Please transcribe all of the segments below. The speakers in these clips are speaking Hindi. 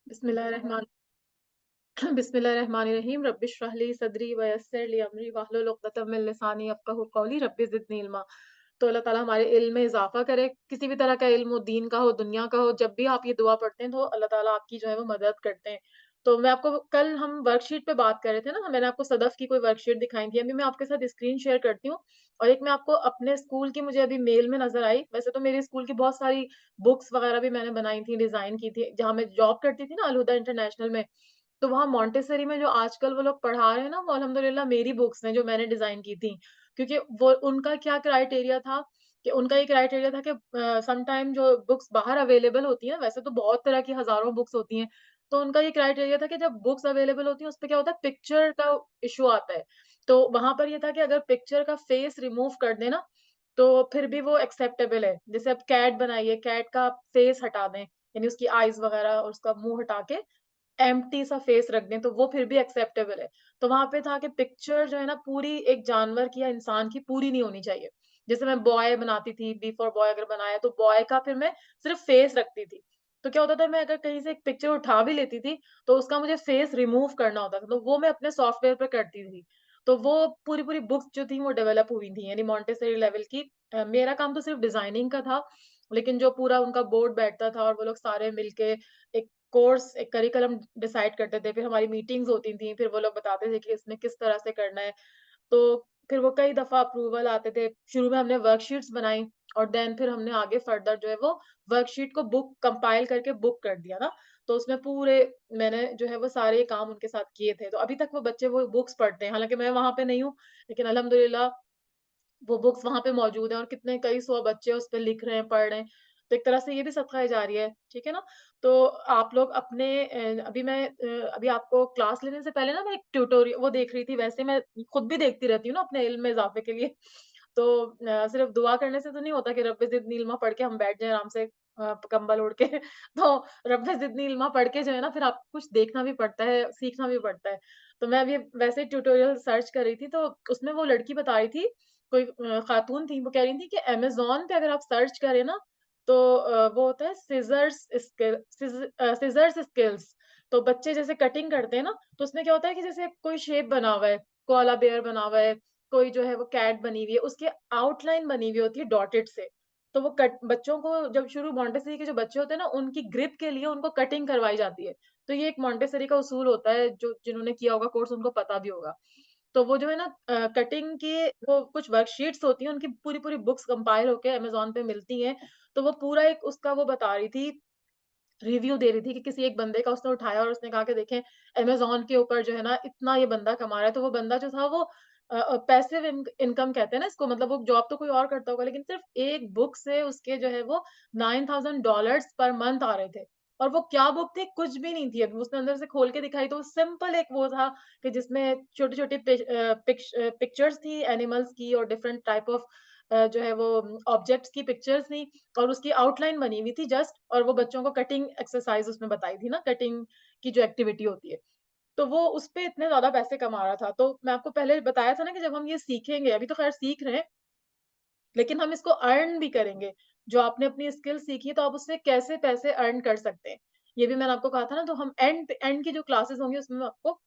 बिस्मिल्लाहिर्रहमान बिस्मिल्लाहिर्रहमानिर्रहीम रब्बिश्रह ली सदरी वयस्सिर ली अमरी वाहलुल उक़्दतम मिन लिसानी यफ़क़हू क़ौली रब्बि ज़िदनी इल्मा। तो अल्लाह ताला हमारे इल्म में इज़ाफ़ा करे, किसी भी तरह का इल्म हो, दीन का हो, दुनिया का हो, जब भी आप ये दुआ पढ़ते हैं तो अल्लाह ताला आपकी जो है वो मदद करते हैं। तो मैं आपको कल हम वर्कशीट पे बात कर रहे थे ना, मैंने आपको सदफ़ की कोई वर्कशीट दिखाई थी, अभी मैं आपके साथ स्क्रीन शेयर करती हूँ और एक मैं आपको अपने स्कूल की मुझे अभी मेल में नज़र आई। वैसे तो मेरे स्कूल की बहुत सारी बुक्स वग़ैरह भी मैंने बनाई थी, डिज़ाइन की थी, जहाँ मैं जॉब करती थी ना अल-हुदा इंटरनेशनल में। तो वहाँ मॉन्टेसरी में जो आजकल वो लोग पढ़ा रहे हैं ना, वो अल्हम्दुलिल्लाह मेरी बुक्स हैं जो मैंने डिज़ाइन की थी। क्योंकि वो उनका क्या क्राइटेरिया था कि उनका ये क्राइटेरिया था कि सम टाइम जो बुक्स बाहर अवेलेबल होती हैं, वैसे तो बहुत तरह की हज़ारों बुक्स होती हैं। तो उनका ये क्राइटेरिया था कि जब बुक्स अवेलेबल होती हैं, उसपे क्या होता है पिक्चर का इश्यू आता है। तो वहाँ पर ये था कि अगर पिक्चर का फेस रिमूव कर दें ना, तो फिर भी वो एक्सेप्टेबल है। जैसे अब कैट बनाई है, कैट का फेस हटा दें, यानी उसकी आइज़ वग़ैरह और उसका मुँह हटा के एम्प्टी सा फेस रख दें, तो वो फिर भी एक्सेप्टेबल है। तो वहाँ पे था कि पिक्चर जो है ना पूरी एक जानवर की या इंसान की पूरी नहीं होनी चाहिए। जैसे मैं बॉय बनाती थी, बी फॉर बॉय अगर बनाया तो बॉय का फिर मैं सिर्फ़ फेस रखती थी। तो क्या होता था मैं अगर कहीं से एक पिक्चर उठा भी लेती थी, तो उसका मुझे फेस रिमूव करना होता था, तो वो मैं अपने सॉफ्टवेयर पे करती थी। तो वो पूरी-पूरी बुक्स जो थी वो डेवलप हुई थी, यानी मॉन्टेसरी लेवल की। मेरा काम तो सिर्फ़ डिज़ाइनिंग का था, लेकिन जो पूरा उनका बोर्ड बैठता था और वो लोग सारे मिलके एक कोर्स, एक करिकुलम डिसाइड करते थे, फिर हमारी मीटिंग्स होती थी, फिर वो लोग बताते थे कि इसमें किस तरह से करना है। तो फिर वो कई दफ़ा अप्रूवल आते थे। शुरू में हमने वर्कशीट्स बनाई और देन फिर हमने आगे फर्दर जो है वो वर्कशीट को बुक कंपाइल करके बुक कर दिया ना, तो उसमें पूरे मैंने जो है वो सारे काम उनके साथ किए थे। तो अभी तक वो बच्चे वो बुक्स पढ़ते हैं, हालाँकि मैं वहाँ पे नहीं हूँ, लेकिन अल्हम्दुलिल्लाह वो बुक्स वहाँ पे मौजूद हैं और कितने कई सौ बच्चे उस पे लिख रहे हैं, पढ़ रहे हैं। तो एक तरह से ये भी सदक़ा जारिया है, ठीक है ना? तो आप लोग अपने अभी आपको क्लास लेने से पहले ना मैं एक वो देख रही थी, वैसे मैं खुद भी देखती रहती हूँ ना अपने इल्म में इज़ाफ़े के लिए। तो सिर्फ़ दुआ करने से तो नहीं होता कि रब्बि ज़िदनी इल्मा पढ़ के हम बैठ जाएँ आराम से कंबल ओढ़ के। तो रब्बि ज़िदनी इल्मा पढ़ के जो है ना फिर आपको कुछ देखना भी पड़ता है, सीखना भी पड़ता है। तो मैं अभी वैसे ट्यूटोरियल सर्च कर रही थी, तो उसमें वो लड़की बता रही थी, कोई खातून थी, वो कह रही थी कि अमेज़न पे अगर आप सर्च करें ना, तो वो होता है सिज़र्स स्किल्स। तो बच्चे जैसे कटिंग करते हैं ना, तो उसमें क्या होता है कि जैसे कोई शेप बना हुआ है, कोआला बेयर बना हुआ है, कोई जो है वो कैट बनी हुई है, उसकी आउटलाइन बनी हुई होती है डॉटेड से। तो वो कट बच्चों को जब शुरू मॉन्टेसरी के जो बच्चे होते हैं ना, उनकी ग्रिप के लिए उनको कटिंग करवाई जाती है। तो ये एक मॉन्टेसरी का उसूल होता है, जो जिन्होंने किया होगा कोर्स उनको पता भी होगा। तो वो जो है ना कटिंग की वो कुछ वर्कशीट्स होती हैं, उनकी पूरी-पूरी बुक्स कंपाइल होके अमेज़न पे मिलती हैं। तो वो पूरा एक उसका वो बता रही थी, रिव्यू दे रही थी कि किसी एक बंदे का उसने उठाया और उसने कहा कि देखें अमेज़न के ऊपर जो है ना इतना ये बंदा कमा रहा है। तो वो बंदा जो था वो पैसिव इनकम कहते हैं ना इसको, मतलब वो जॉब तो कोई और करता होगा, लेकिन सिर्फ़ एक बुक से उसके जो है वो $9000 पर मंथ आ रहे थे। और वो क्या बुक थी? कुछ भी नहीं थी। अभी उसने अंदर से खोल के दिखाई तो सिंपल एक वो था कि जिसमें छोटी-छोटी पिक्चर्स थी एनिमल्स की और डिफरेंट टाइप ऑफ जो है वो ऑब्जेक्ट्स की पिक्चर्स थी और उसकी आउटलाइन बनी हुई थी जस्ट, और वो बच्चों को कटिंग एक्सरसाइज़ उसमें बताई थी ना, कटिंग की जो एक्टिविटी होती है। तो वो उसपे इतने ज़्यादा पैसे कमा रहा था। तो मैं आपको पहले बताया था ना कि जब हम ये सीखेंगे, अभी तो ख़ैर सीख रहे हैं, लेकिन हम इसको अर्न भी करेंगे। जो आपने अपनी स्किल सीखी है, तो आप उससे कैसे पैसे अर्न कर सकते हैं। ये भी मैंने आपको कहा था ना, तो हम एंड एंड की जो क्लासेस होंगी उसमें मैं आपको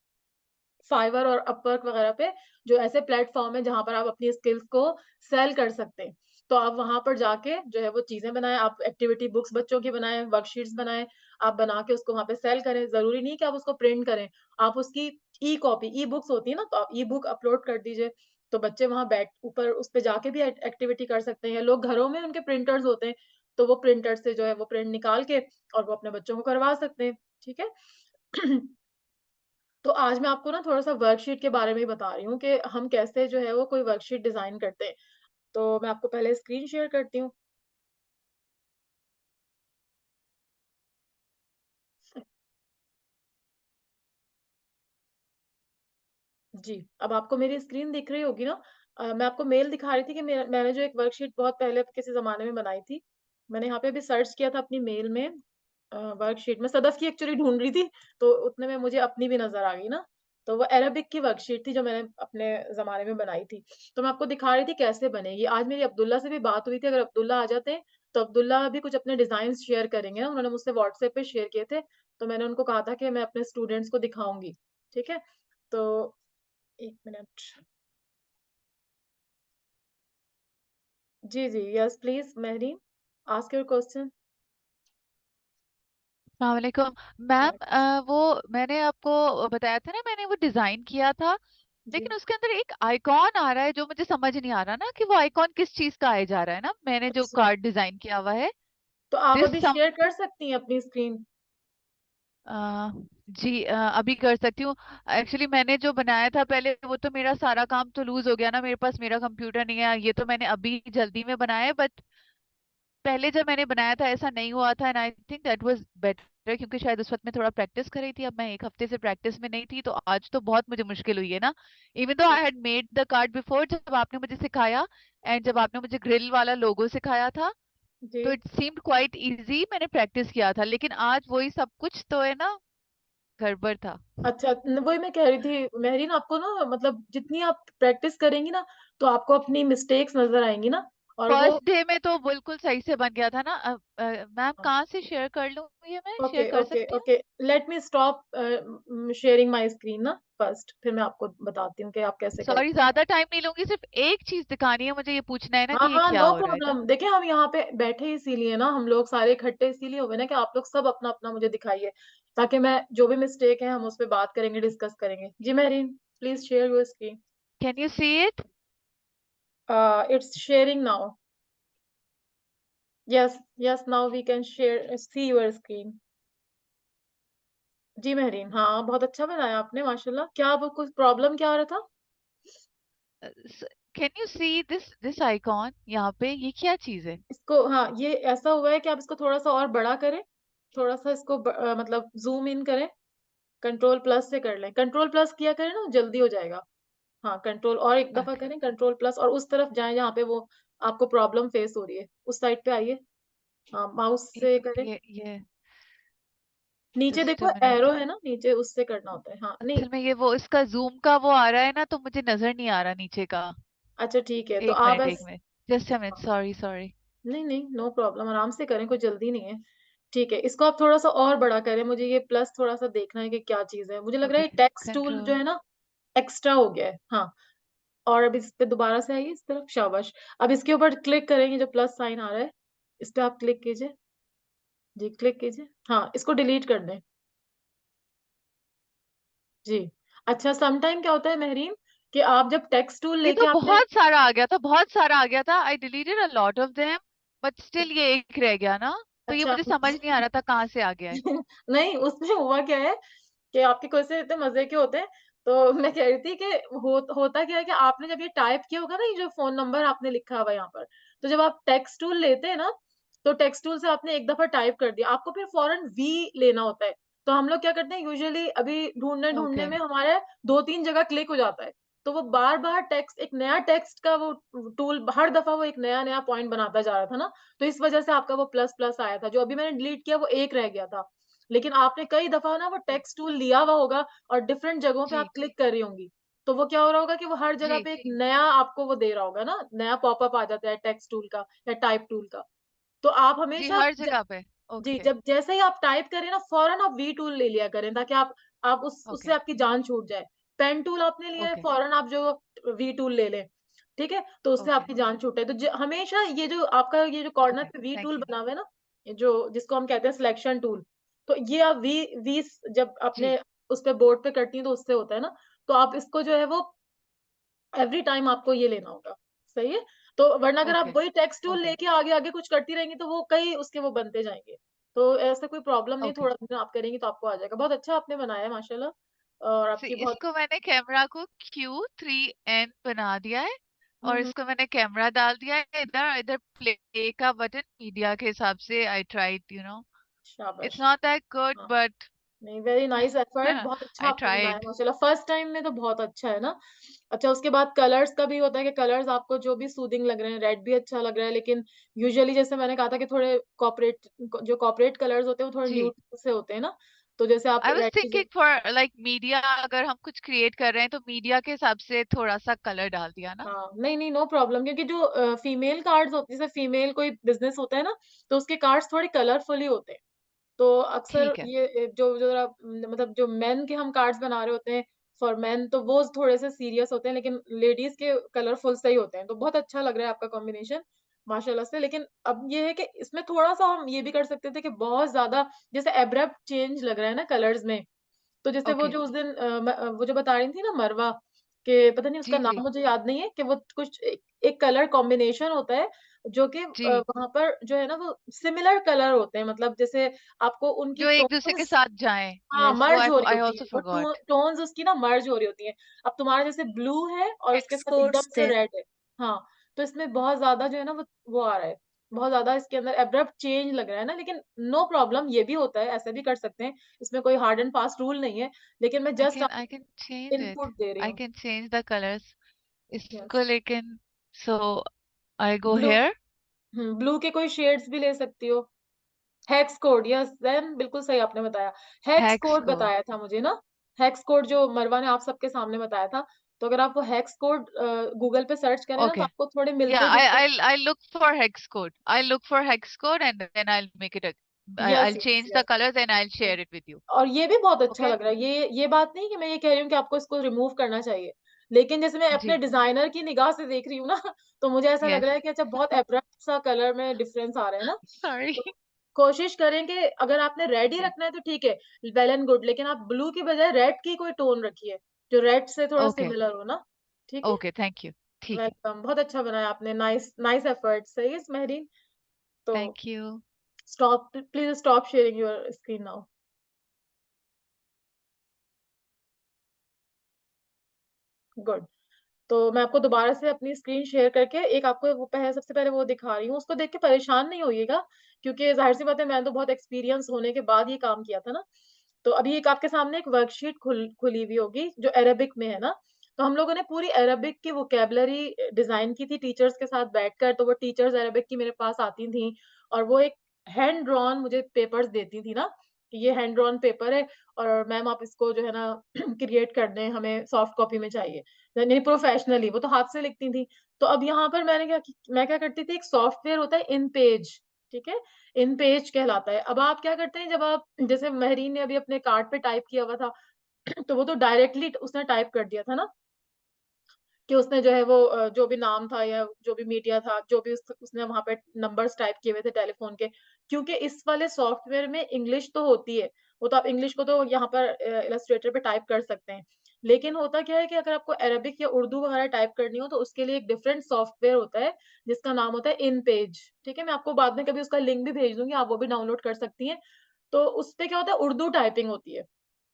फाइवर और अपवर्क वगैरह पे जो ऐसे प्लेटफ़ॉर्म है जहाँ पर आप अपनी स्किल्स को सेल कर सकते हैं। तो आप वहाँ पर जाके जो है वो चीज़ें बनाएँ, आप एक्टिविटी बुक्स बच्चों की बनाएँ, वर्कशीट्स बनाएँ, आप बना के उसको वहाँ पे सेल करें। ज़रूरी नहीं कि आप उसको प्रिंट करें, आप उसकी ई-बुक्स होती है ना, तो आप ई-बुक अपलोड कर दीजिए। तो बच्चे वहाँ बैठ ऊपर उस पे जाके भी एक्टिविटी कर सकते हैं। लोग घरों में उनके प्रिंटर्स होते हैं, तो वो प्रिंटर से जो है वो प्रिंट निकाल के और वो अपने बच्चों को करवा सकते हैं। ठीक है? तो आज मैं आपको ना थोड़ा-सा वर्कशीट के बारे में ही बता रही हूँ कि हम कैसे जो है वो कोई वर्कशीट डिज़ाइन करते हैं। तो मैं आपको पहले स्क्रीन शेयर करती हूँ। जी, अब आपको मेरी स्क्रीन दिख रही होगी ना? मैं आपको मेल दिखा रही थी कि मैंने जो एक वर्कशीट बहुत पहले किसी ज़माने में बनाई थी। मैंने यहाँ पे भी सर्च किया था अपनी मेल में वर्कशीट मैं सदफ़ की एक्चुअली ढूँढ रही थी, तो उतने में मुझे अपनी भी नज़र आ गई ना। तो वो अरेबिक की वर्कशीट थी जो मैंने अपने ज़माने में बनाई थी। तो मैं आपको दिखा रही थी कैसे बनेगी। आज मेरी अब्दुल्ला से भी बात हुई थी, अगर अब्दुल्ला आ जाते हैं, तो अब्दुल्ला भी कुछ अपने डिज़ाइन्स शेयर करेंगे ना, उन्होंने मुझसे व्हाट्सएप पे शेयर किए थे। तो मैंने उनको कहा था कि मैं अपने स्टूडेंट्स को दिखाऊँगी, ठीक है? तो 1 मिनट। जी, जी, yes please Mehreen, ask your question. अस्सलाम वालेकुम मैम। वालेकुम सलाम। वो मैंने आपको बताया था ना, मैंने वो डिजाइन किया था, जी, लेकिन उसके अंदर एक आइकॉन आ रहा है जो मुझे समझ नहीं आ रहा ना कि वो आइकॉन किस चीज का आए जा रहा है ना, मैंने जो अच्छा। कार्ड डिजाइन किया हुआ है। तो आप दिस अभी सम शेयर कर सकती हैं अपनी स्क्रीन? जी, अभी कर सकती हूँ। एक्चुअली मैंने जो बनाया था पहले, वो तो मेरा सारा काम तो लूज हो गया ना, मेरे पास मेरा कंप्यूटर नहीं है, ये तो मैंने अभी जल्दी में बनाया है, बट पहले जब मैंने बनाया था ऐसा नहीं हुआ था, and I think that was better, क्योंकि शायद उस वक्त मैं थोड़ा प्रैक्टिस कर रही थी। अब मैं एक हफ्ते से प्रैक्टिस में नहीं थी, तो आज तो बहुत मुझे मुश्किल हुई है ना। Even though I had made the card before, जब आपने मुझे सिखाया, एंड जब आपने मुझे ग्रिल वाला लोगो सिखाया था, जी। तो इट सीम्ड क्वाइट इजी, मैंने प्रैक्टिस किया था, लेकिन आज वही सब कुछ तो है ना, गड़बड़ था। अच्छा, वही मैं कह रही थी मेहरीन, आपको ना मतलब जितनी आप प्रैक्टिस करेंगी ना, तो आपको अपनी मिस्टेक्स नज़र आएँगी ना, और वो फर्स्ट डे में तो बिल्कुल सही से बन गया था ना। मैम हाँ। कहाँ से शेयर कर लूँ, ये मैं शेयर ओके, कर ओके, सकती हूँ? Okay. Let me stop sharing my screen ना फर्स्ट, फिर मैं आपको बताती हूँ कि आप कैसे सॉरी, करेंगे। ज्यादा टाइम नहीं लूंगी, सिर्फ एक चीज दिखानी है मुझे, ये पूछना है ना हाँ, कि ये हाँ, क्या नो हो रहा है ना। प्रॉब्लम। देखिए, हम यहाँ पे बैठे इसीलिए ना, हम लोग सारे इकट्ठे इसीलिए हुए ना कि आप लोग सब अपना-अपना मुझे दिखाइए, ताकि मैं जो भी मिस्टेक है हम उस पे बात करेंगे, डिस्कस करेंगे। जी Mehreen, please share your screen. Can you see it? It's sharing now. Yes, yes, now we can see your screen. जी मेहरीन, हाँ, बहुत अच्छा बनाया आपने माशाल्लाह। क्या वो कुछ प्रॉब्लम क्या आ रहा था? Can you see this this icon यहाँ पे, ये क्या चीज है? इसको हाँ, ये ऐसा हुआ है कि आप इसको थोड़ा-सा और बड़ा करें, थोड़ा-सा इसको मतलब ज़ूम इन करें, कंट्रोल प्लस से कर लें। कंट्रोल प्लस किया करें ना, जल्दी हो जाएगा। हाँ, कंट्रोल और एक दफ़ा ओके, करें कंट्रोल प्लस, और उस तरफ जाएँ जहाँ पे वो आपको प्रॉब्लम फेस हो रही है, उस साइड पे आइए। हाँ, माउस से करें। ये नीचे जस्ट देखो अ एरो मिनट। है ना, नीचे उससे करना होता है। हाँ, नहीं, असल में ये वो इसका जूम का वो आ रहा है ना, तो मुझे नजर नहीं आ रहा नीचे का। अच्छा ठीक है, तो एक आप मिनट, एक ऐस मिनट, जस्ट अ मिनट, हाँ, सॉरी सॉरी। नहीं, नहीं, नो प्रॉब्लम, आराम से करें, कोई जल्दी नहीं है। ठीक है, इसको आप थोड़ा-सा और बड़ा करें, मुझे ये प्लस थोड़ा-सा देखना है कि क्या चीज़ है। मुझे लग रहा ओके, है ये टेक्स्ट टूल जो कंट्रोल। है ना, एक्स्ट्रा हो गया है। हाँ, और अब इस पे दोबारा से आइए इस तरफ, शाबाश। अब इसके ऊपर क्लिक करेंगे, जो प्लस साइन आ रहा है, इस पे आप क्लिक कीजिए। जी, क्लिक कीजिए। हाँ, इसको डिलीट कर दें। जी। अच्छा, सम टाइम क्या होता है मेहरीन, कि आप जब टेक्स्ट टूल ये लेके तो आपने बहुत सारा आ गया था, बहुत सारा आ गया था, आई deleted a lot of them, but still ये एक रह गया ना, तो ये अच्छा मुझे समझ नहीं आ रहा था कहाँ से आ गया है। नहीं, उसमें हुआ क्या है कि आपके क्वेश्चन इतने मज़े के होते हैं, तो मैं कह रही थी कि होता क्या है कि आपने जब ये टाइप किया होगा ना, ये जो फ़ोन नंबर आपने लिखा हुआ है यहाँ पर, तो जब आप टेक्स्ट टूल लेते हैं ना, तो टेक्स्ट टूल से आपने एक दफ़ा टाइप कर दिया, आपको फिर फ़ौरन वी लेना होता है। तो हम लोग क्या करते हैं यूजुअली, अभी ढूँढने-ढूँढने ओके, में हमारे 2-3 जगह क्लिक हो जाता है। तो वो बार-बार टेक्स्ट, एक नया टेक्स्ट का वो टूल हर दफ़ा वो एक नया-नया पॉइंट बनाता जा रहा था ना, तो इस वज़ह से आपका वो प्लस-प्लस आया था। जो अभी मैंने डिलीट किया वो 1 रह गया था। लेकिन आपने कई दफ़ा ना वो जी टेक्स्ट टूल लिया हुआ होगा और डिफरेंट जगहों पे आप जी क्लिक कर रही होंगी। तो वो क्या हो रहा होगा कि वो हर जगह जी पे एक नया आपको वो दे रहा होगा ना, नया पॉपअप आ जाता है टेक्स्ट टूल का या टाइप टूल का। तो आप जी, हमेशा हर ज जगह पे। जी, ओके, जब जैसे ही आप टाइप करें ना, फ़ौरन आप वी टूल ले लिया करें, ताकि आप उससे ओके, आपकी जान छूट जाए। पेन टूल आपने लिया है, ओके, फ़ौरन आप जो वी टूल ले लें, ठीक है? तो उससे ओके, आपकी जान छूटे। तो हमेशा ये जो आपका ये जो कॉर्नर ओके, पे वी टूल थैंक यू। बना हुआ है ना, ये जो जिसको हम कहते हैं सिलेक्शन टूल, तो ये आप वी जब जी, अपने उस पे बोर्ड पे करती हैं तो उससे होता है ना, तो आप इसको जो है वो एवरी टाइम आपको ये लेना होगा, सही है? तो वरना अगर आप ओके, वही टेक्स्ट टूल ओके, लेके आगे-आगे कुछ करती रहेंगी तो वो कई उसके वो बनते जाएँगे। तो ऐसा कोई प्रॉब्लम नहीं है, ओके। थोड़ा दिन आप करेंगी तो आपको आ जाएगा। बहुत अच्छा आपने बनाया है माशाल्लाह, और आपकी बहुत इसको मैंने कैमरा को Q3N बना दिया है, हुँ, और हुँ, इसको मैंने कैमरा डाल दिया है, इधर इधर प्ले का बटन मीडिया के हिसाब से, आई ट्राइड, शाबाश। इट्स नॉट दैट गुड, हाँ। बट नहीं, वेरी नाइस एफर्ट, बहुत अच्छा आई आपने बनाया ट्राइड। माशाल्लाह, फर्स्ट टाइम में तो बहुत अच्छा है ना। अच्छा, उसके बाद कलर्स का भी होता है कि कलर्स आपको जो भी सूदिंग लग रहे हैं, रेड भी अच्छा लग रहा है, लेकिन यूजुअली जैसे मैंने कहा था कि थोड़े कॉर्पोरेट कलर्स होते हैं वो थोड़े जी, न्यूट्रल से होते हैं ना, तो जैसे आप आई वाज रेड की थिंकिंग फॉर लाइक मीडिया, अगर हम कुछ क्रिएट कर रहे हैं तो मीडिया के हिसाब से थोड़ा सा कलर डाल दिया ना। हाँ, नहीं, नहीं, नो प्रॉब्लम, क्योंकि जो फीमेल कार्ड्स होती है, जैसे फीमेल कोई बिज़नेस होता है ना, तो उसके कार्ड्स थोड़े कलरफुल ही होते हैं। तो अक्सर ठीक है। ये जो जो मतलब जो मेन के हम कार्ड्स बना रहे होते हैं फॉर मेन, तो वो थोड़े से सीरियस होते हैं, लेकिन लेडीज के कलरफुल सही होते हैं। तो बहुत अच्छा लग रहा है आपका कॉम्बिनेशन माशाल्लाह से। लेकिन अब ये है कि इसमें थोड़ा सा हम ये भी कर सकते थे कि बहुत ज्यादा जैसे एब्रप्ट चेंज लग रहा है ना कलर्स में। तो जैसे वो ओके। जो उस दिन वो जो बता रही थी ना मरवा, के पता नहीं उसका जी नाम जी मुझे याद नहीं है, कि वो कुछ एक कलर कॉम्बिनेशन होता है जो कि जी। वहां पर जो है ना वो सिमिलर कलर होते हैं, मतलब जैसे आपको उनकी जो एक दूसरे के टोन्स, साथ जाएं। हाँ, यस, वो मर्ज आई हो रही आई होती आल्सो है, वो फॉरगॉट। टोन्स उसकी ना मर्ज हो रही होती हैं। अब तुम्हारा जैसे ब्लू है और उसके हेक्स साथ एकदम कोड्स से थे। रेड है। हाँ, तो इसमें बहुत ज्यादा जो है ना वो आ रहा है, बहुत ज्यादा इसके अंदर एब्रप्ट चेंज लग रहा है ना। लेकिन नो प्रॉब्लम, ये भी होता है, ऐसा भी कर सकते हैं, इसमें कोई हार्ड एंड फास्ट रूल नहीं है। लेकिन मैं जस्ट आई आपको कैन चेंज इट। इनपुट दे रही आई हूँ। Can change the colours yes, इसको, लेकिन सो आई गो ब्लू, हेयर। ब्लू के कोई शेड्स भी ले सकती हो। हेक्स कोड, यस देन बिल्कुल सही आपने बताया। Hex hex code code. बताया था मुझे ना, हेक्स कोड जो मरवा ने आप सबके सामने बताया था। तो अगर आप वो हेक्स कोड गूगल पे सर्च करें ना, तो ओके। आपको थोड़े Yeah, मिलते I जुलते। I'll look for hex code. I'll look for hex code and then I'll make it a yes I'll yes change the yes. colors and I'll share it with you. और ये भी बहुत अच्छा Okay? लग रहा है, ये बात नहीं कि मैं ये कह रही हूँ कि आपको इसको रिमूव करना चाहिए। लेकिन जैसे मैं अपने जी। डिजाइनर की निगाह से देख रही हूँ ना, तो मुझे ऐसा लग Yes. रहा है कि अच्छा बहुत एब्रप्ट सा कलर में डिफरेंस आ रहा है ना। Sorry. तो कोशिश करें कि अगर आपने रेड ही Okay. रखना है तो ठीक है, वेल एंड गुड, लेकिन आप ब्लू की बजाय रेड की कोई टोन रखिए, जो रेड से थोड़ा Okay. सिमिलर हो ना। ठीक है? Okay. Thank you. ठीक है। वेलकम, बहुत अच्छा बनाया आपने, नाइस नाइस एफर्ट, सही है मेहरीन। तो Thank you. Stop, please stop sharing your screen now. Good. तो मैं आपको दोबारा से अपनी स्क्रीन शेयर करके एक आपको वो पहले सबसे पहले वो दिखा रही हूँ, उसको देख के परेशान नहीं होइएगा, क्योंकि ज़ाहिर सी बात है मैंने तो बहुत एक्सपीरियंस होने के बाद ये काम किया था ना। तो अभी एक आपके सामने एक वर्कशीट खुली हुई होगी जो अरेबिक में है ना। तो हम लोगों ने पूरी अरेबिक की वोकेबलरी डिजाइन की थी टीचर्स के साथ बैठकर। तो वो टीचर्स अरेबिक की मेरे पास आती थी और वो एक हैंड ड्रॉन मुझे पेपर्स देती थी ना, कि ये हैंड ड्रॉन पेपर है और मैम आप इसको जो है ना क्रिएट कर दें, हमें सॉफ्ट कॉपी में चाहिए। नहीं, प्रोफेशनली, वो तो हाथ से लिखती थी। तो अब यहाँ पर मैं क्या करती थी, एक सॉफ्टवेयर होता है इन पेज, ठीक है? इन पेज कहलाता है। अब आप क्या करते हैं, जब आप जैसे महरीन ने अभी अपने कार्ड पे टाइप किया हुआ था, तो वो तो डायरेक्टली उसने टाइप कर दिया था ना, कि उसने जो है वो जो भी नाम था या जो भी मीडिया था, जो भी उसने वहाँ पे नंबर्स टाइप किए हुए थे टेलीफ़ोन के। क्योंकि इस वाले सॉफ्टवेयर में इंग्लिश तो होती है, वो तो आप इंग्लिश को तो यहाँ पर इलस्ट्रेटर पे टाइप कर सकते हैं। लेकिन होता क्या है कि अगर आपको अरबिक या उर्दू वगैरह टाइप करनी हो, तो उसके लिए एक डिफरेंट सॉफ्टवेयर होता है, जिसका नाम होता है इन पेज, ठीक है? मैं आपको बाद में कभी उसका लिंक भी भेज दूँगी, आप वो भी डाउनलोड कर सकती हैं। तो उसपे क्या होता है, उर्दू टाइपिंग होती है।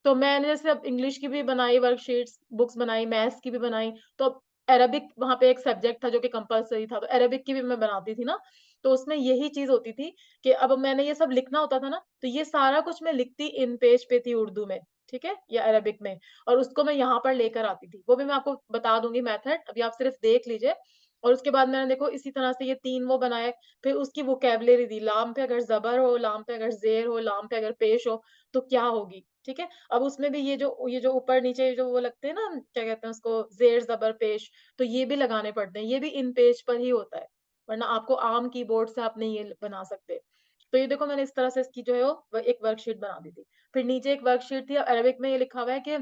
तो मैंने जैसे अब इंग्लिश की भी बनाई वर्कशीट्स, बुक्स बनाई, मैथ्स की भी बनाई, तो अब अरबिक वहाँ पे एक सब्जेक्ट था जो कि कंपल्सरी था, तो अरबिक की भी मैं बनाती थी ना, तो उसमें यही चीज़ होती थी कि अब मैंने ये सब लिखना होता था ना, तो ये सारा कुछ मैं लिखती इन पेज पे थी उर्दू में, ठीक है? या अरबिक में, और उसको मैं यहाँ पर लेकर आती थी। वो भी मैं आपको बता दूँगी मेथड, अभी आप सिर्फ देख लीजिए। और उसके बाद मैंने देखो इसी तरह से ये 3 वो बनाए, फिर उसकी वोकैब्युलरी दी, लाम पे अगर ज़बर हो, लाम पे अगर ज़ेर हो, लाम पे अगर पेश हो, तो क्या होगी, ठीक है? अब उसमें भी ये जो ऊपर-नीचे जो वो लगते हैं ना, क्या कहते हैं उसको, ज़ेर, ज़बर, पेश, तो ये भी लगाने पड़ते हैं। ये भी इन पेज पर ही होता है, वरना आपको आम कीबोर्ड से आप नहीं ये बना सकते। तो ये देखो मैंने इस तरह से इसकी जो है वो एक वर्कशीट बना दी थी। फिर नीचे एक वर्कशीट थी, अरबिक में ये लिखा हुआ है कि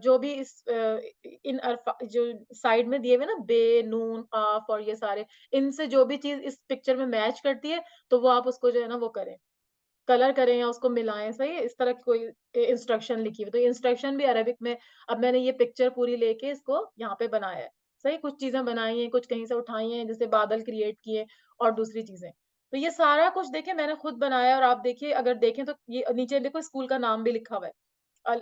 जो भी इन जो साइड में दिए हुए ना बे, नून, काफ और ये सारे, इनसे जो भी चीज़ इस पिक्चर में मैच करती है, तो वो आप उसको जो है ना वो करें। कलर करें या उसको मिलाएँ, सही है? इस तरह की कोई इंस्ट्रक्शन लिखी हुई है। तो इंस्ट्रक्शन भी अरेबिक में, अब मैंने ये पिक्चर पूरी लेके इसको यहाँ पे बनाया है। सही, कुछ चीज़ें बनाई हैं, कुछ कहीं से उठाई हैं, जैसे बादल क्रिएट किए और दूसरी चीज़ें। तो ये सारा कुछ देखिए मैंने खुद बनाया है, और आप देखिए, अगर देखें तो ये नीचे देखो स्कूल का नाम भी लिखा हुआ है।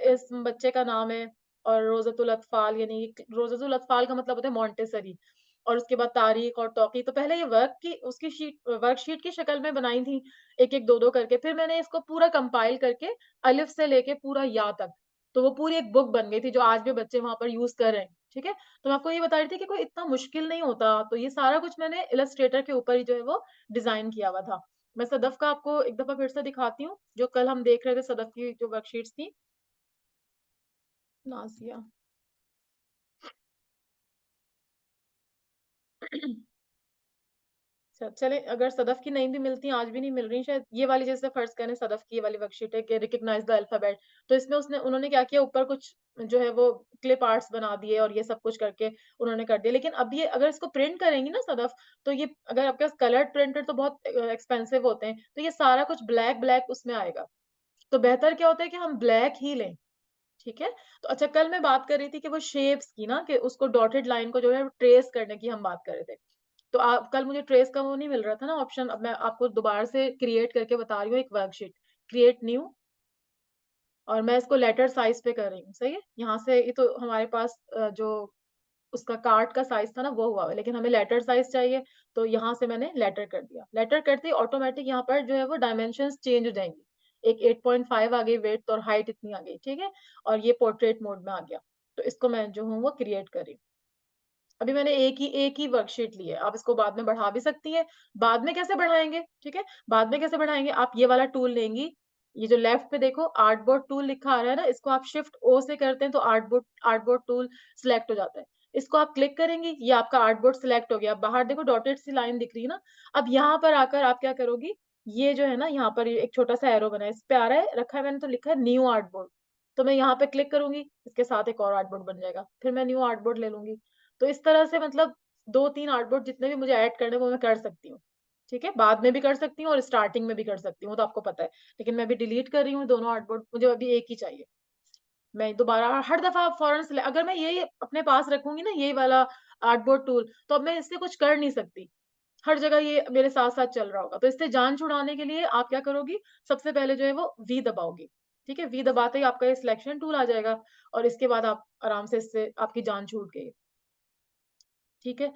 इस बच्चे का नाम है, और रोज़तुल अतफ़ाल, यानी रोज़तुल अतफ़ाल का मतलब होता है मोंटेसरी, और उसके बाद तारीख और तौक़ीत। तो पहले ये वर्कशीट की शक्ल में बनाई थी, एक-एक, 2-2 करके। फिर मैंने इसको पूरा कंपाइल करके अलिफ से लेके पूरा या तक, तो वो पूरी एक बुक बन गई थी जो आज भी बच्चे वहाँ पर यूज़ कर रहे हैं, ठीक है? तो मैं आपको ये बता रही थी कि कोई इतना मुश्किल नहीं होता, तो ये सारा कुछ मैंने इलस्ट्रेटर के ऊपर ही जो है वो डिज़ाइन किया हुआ था। मैं सदफ का आपको एक दफ़ा फिर से दिखाती हूँ, जो कल हम देख रहे थे सदफ की जो वर्कशीट्स थी। नाज़िया। चले, अगर सदफ की नहीं भी मिलती, आज भी नहीं मिल रही शायद, ये वाली जैसे फर्ज करें सदफ की ये वाली वर्कशीट है कि रिकग्नाइज द अल्फाबेट, तो इसमें उन्होंने क्या किया, ऊपर कुछ जो है वो क्लिप आर्ट्स बना दिए और ये सब कुछ करके उन्होंने कर दिया। लेकिन अब ये अगर इसको प्रिंट करेंगी ना सदफ, तो ये अगर आपके पास कलर्ड प्रिंटर तो बहुत एक्सपेंसिव होते हैं, तो ये सारा कुछ ब्लैक ब्लैक उसमें आएगा। तो बेहतर क्या होता है कि हम ब्लैक ही लें। ठीक है। तो अच्छा, कल मैं बात कर रही थी कि वो शेप्स की ना, कि उसको डॉटेड लाइन को जो है ट्रेस करने की हम बात कर रहे थे। तो आप कल मुझे ट्रेस का वो नहीं मिल रहा था ना ऑप्शन, अब मैं आपको दोबारा से क्रिएट करके बता रही हूँ एक वर्कशीट। क्रिएट न्यू, और मैं इसको लेटर साइज पे कर रही हूँ। सही है। यहाँ से ये तो हमारे पास जो उसका कार्ड का साइज था ना वो हुआ है, लेकिन हमें लेटर साइज चाहिए, तो यहाँ से मैंने लेटर कर दिया। लेटर करते ही ऑटोमेटिक यहाँ पर जो है वो डायमेंशन चेंज हो जाएंगी। एक 8.5 आ गई वेट, और हाइट इतनी आ गई। ठीक है। और ये पोर्ट्रेट मोड में आ गया। तो इसको मैं जो हूँ वो क्रिएट कर रही हूँ। अभी मैंने एक ही वर्कशीट ली है, आप इसको बाद में बढ़ा भी सकती हैं। बाद में कैसे बढ़ाएंगे, ठीक है, बाद में कैसे बढ़ाएंगे, आप ये वाला टूल लेंगी। ये जो लेफ्ट पे देखो आर्टबोर्ड टूल लिखा आ रहा है ना, इसको आप शिफ्ट ओ से करते हैं तो आर्टबोर्ड टूल सिलेक्ट हो जाता है। इसको आप क्लिक करेंगी, ये आपका आर्टबोर्ड सिलेक्ट हो गया। बाहर देखो डॉटेड सी लाइन दिख रही है ना। अब यहाँ पर आकर आप क्या करोगी, ये जो है ना, यहाँ पर एक छोटा सा एरो बना है, इस पे आ रहा है, रखा है मैंने, तो लिखा है न्यू आर्टबोर्ड। तो मैं यहाँ पे क्लिक करूंगी, इसके साथ एक और आर्टबोर्ड बन जाएगा, फिर मैं न्यू आर्टबोर्ड ले लूंगी। तो इस तरह से मतलब 2-3 आर्टबोर्ड जितने भी मुझे ऐड करने हैं, वो मैं कर सकती हूँ। ठीक है। बाद में भी कर सकती हूँ और स्टार्टिंग में भी कर सकती हूँ, तो आपको पता है। लेकिन मैं अभी डिलीट कर रही हूँ दोनों आर्टबोर्ड, मुझे अभी एक ही चाहिए। मैं दोबारा हर दफा फौरन से अगर मैं यही अपने पास रखूंगी ना, यही वाला आर्टबोर्ड टूल, तो अब मैं इससे कुछ कर नहीं सकती। हर जगह ये मेरे साथ साथ चल रहा होगा। तो इससे जान छुड़ाने के लिए आप क्या करोगी, सबसे पहले जो है वो वी दबाओगी। ठीक है। वी दबाते ही आपका ये सिलेक्शन टूल आ जाएगा, और इसके बाद आप आराम से इससे आपकी जान छूट गई। ठीक है।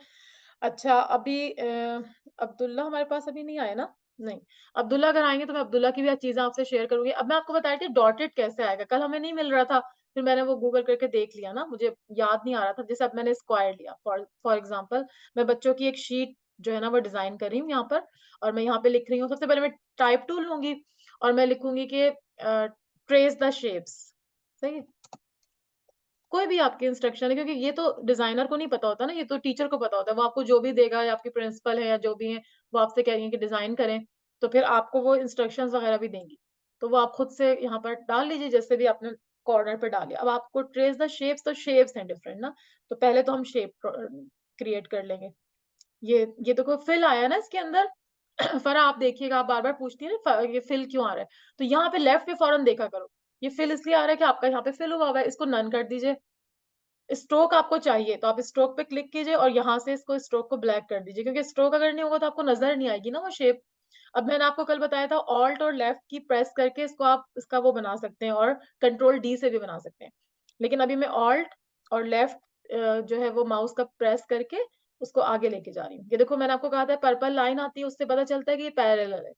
अच्छा, अभी अब्दुल्ला हमारे पास अभी नहीं आया ना। नहीं। अब्दुल्ला अगर आएंगे तो मैं अब्दुल्ला की भी चीजें आपसे शेयर करूंगी। अब मैं आपको बता रही थी डॉटेड कैसे आएगा, कल हमें नहीं मिल रहा था, फिर मैंने वो गूगल करके देख लिया ना, मुझे याद नहीं आ रहा था। जैसे अब मैंने स्क्वायर लिया, फॉर एग्जाम्पल, मैं बच्चों की एक शीट जो है ना वो डिजाइन कर रही हूँ यहाँ पर, और मैं यहाँ पे लिख रही हूँ। सबसे पहले मैं टाइप टूल लूंगी, और मैं लिखूंगी कि ट्रेस द शेप्स। सही है। कोई भी आपके इंस्ट्रक्शन है, क्योंकि ये तो डिजाइनर को नहीं पता होता ना, ये तो टीचर को पता होता है। वो आपको जो भी देगा, या आपकी प्रिंसिपल है या जो भी है, वो आपसे कहेंगे कि डिजाइन करें, तो फिर आपको वो इंस्ट्रक्शंस वगैरह भी देंगी। तो वो आप खुद से यहाँ पर डाल लीजिए, जैसे भी आपने कॉर्नर पे डालिए। अब आपको ट्रेस द शेप्स, तो शेप्स हैं डिफरेंट ना, तो पहले तो हम शेप क्रिएट कर लेंगे। ये तो कोई फिल आया ना इसके अंदर। फरा आप देखिएगा, आप बार बार पूछती है ना ये फिल क्यों आ रहा है, तो यहाँ पे लेफ्ट पे फौरन देखा करो। ये फिल इसलिए आ रहा है कि आपका यहाँ पे फिल हुआ है, इसको नन कर दीजिए। स्ट्रोक आपको चाहिए तो आप स्ट्रोक पे क्लिक कीजिए, और यहाँ से इसको स्ट्रोक को ब्लैक कर दीजिए, क्योंकि स्ट्रोक अगर नहीं होगा तो आपको नजर नहीं आएगी ना वो शेप। अब मैंने आपको कल बताया था, ऑल्ट और लेफ्ट की प्रेस करके इसको आप इसका वो बना सकते हैं, और कंट्रोल डी से भी बना सकते हैं। लेकिन अभी मैं ऑल्ट और लेफ्ट जो है वो माउस का प्रेस करके उसको आगे लेके जा रही हूँ। ये देखो, मैंने आपको कहा था पर्पल लाइन आती है, उससे पता चलता है कि ये पैरेलल है।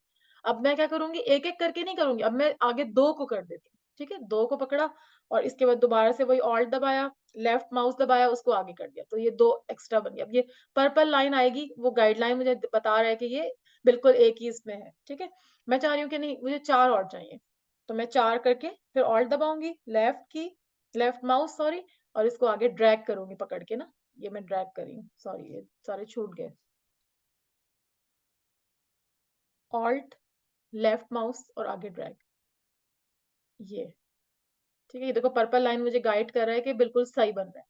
अब मैं क्या करूंगी, एक एक करके नहीं करूंगी, अब मैं आगे दो को कर देती हूँ। ठीक है। दो को पकड़ा, और इसके बाद दोबारा से वही ऑल्ट दबाया, लेफ्ट माउस दबाया, उसको आगे कर दिया, तो ये दो एक्स्ट्रा बन गया। अब ये पर्पल लाइन आएगी, वो गाइडलाइन मुझे बता रहा है कि ये बिल्कुल एक ही इसमें है। ठीक है। मैं चाह रही हूँ कि नहीं, मुझे चार और चाहिए, तो मैं चार करके फिर ऑल्ट दबाऊंगी, लेफ्ट माउस सॉरी, और इसको आगे ड्रैग करूंगी पकड़ के ना। ये मैं ड्रैग कर रही हूँ, सॉरी ये सारे छूट गए। ऑल्ट, लेफ्ट माउस और आगे ड्रैग, ये। ठीक है। ये देखो पर्पल लाइन मुझे गाइड कर रहा है कि बिल्कुल सही बन रहा है।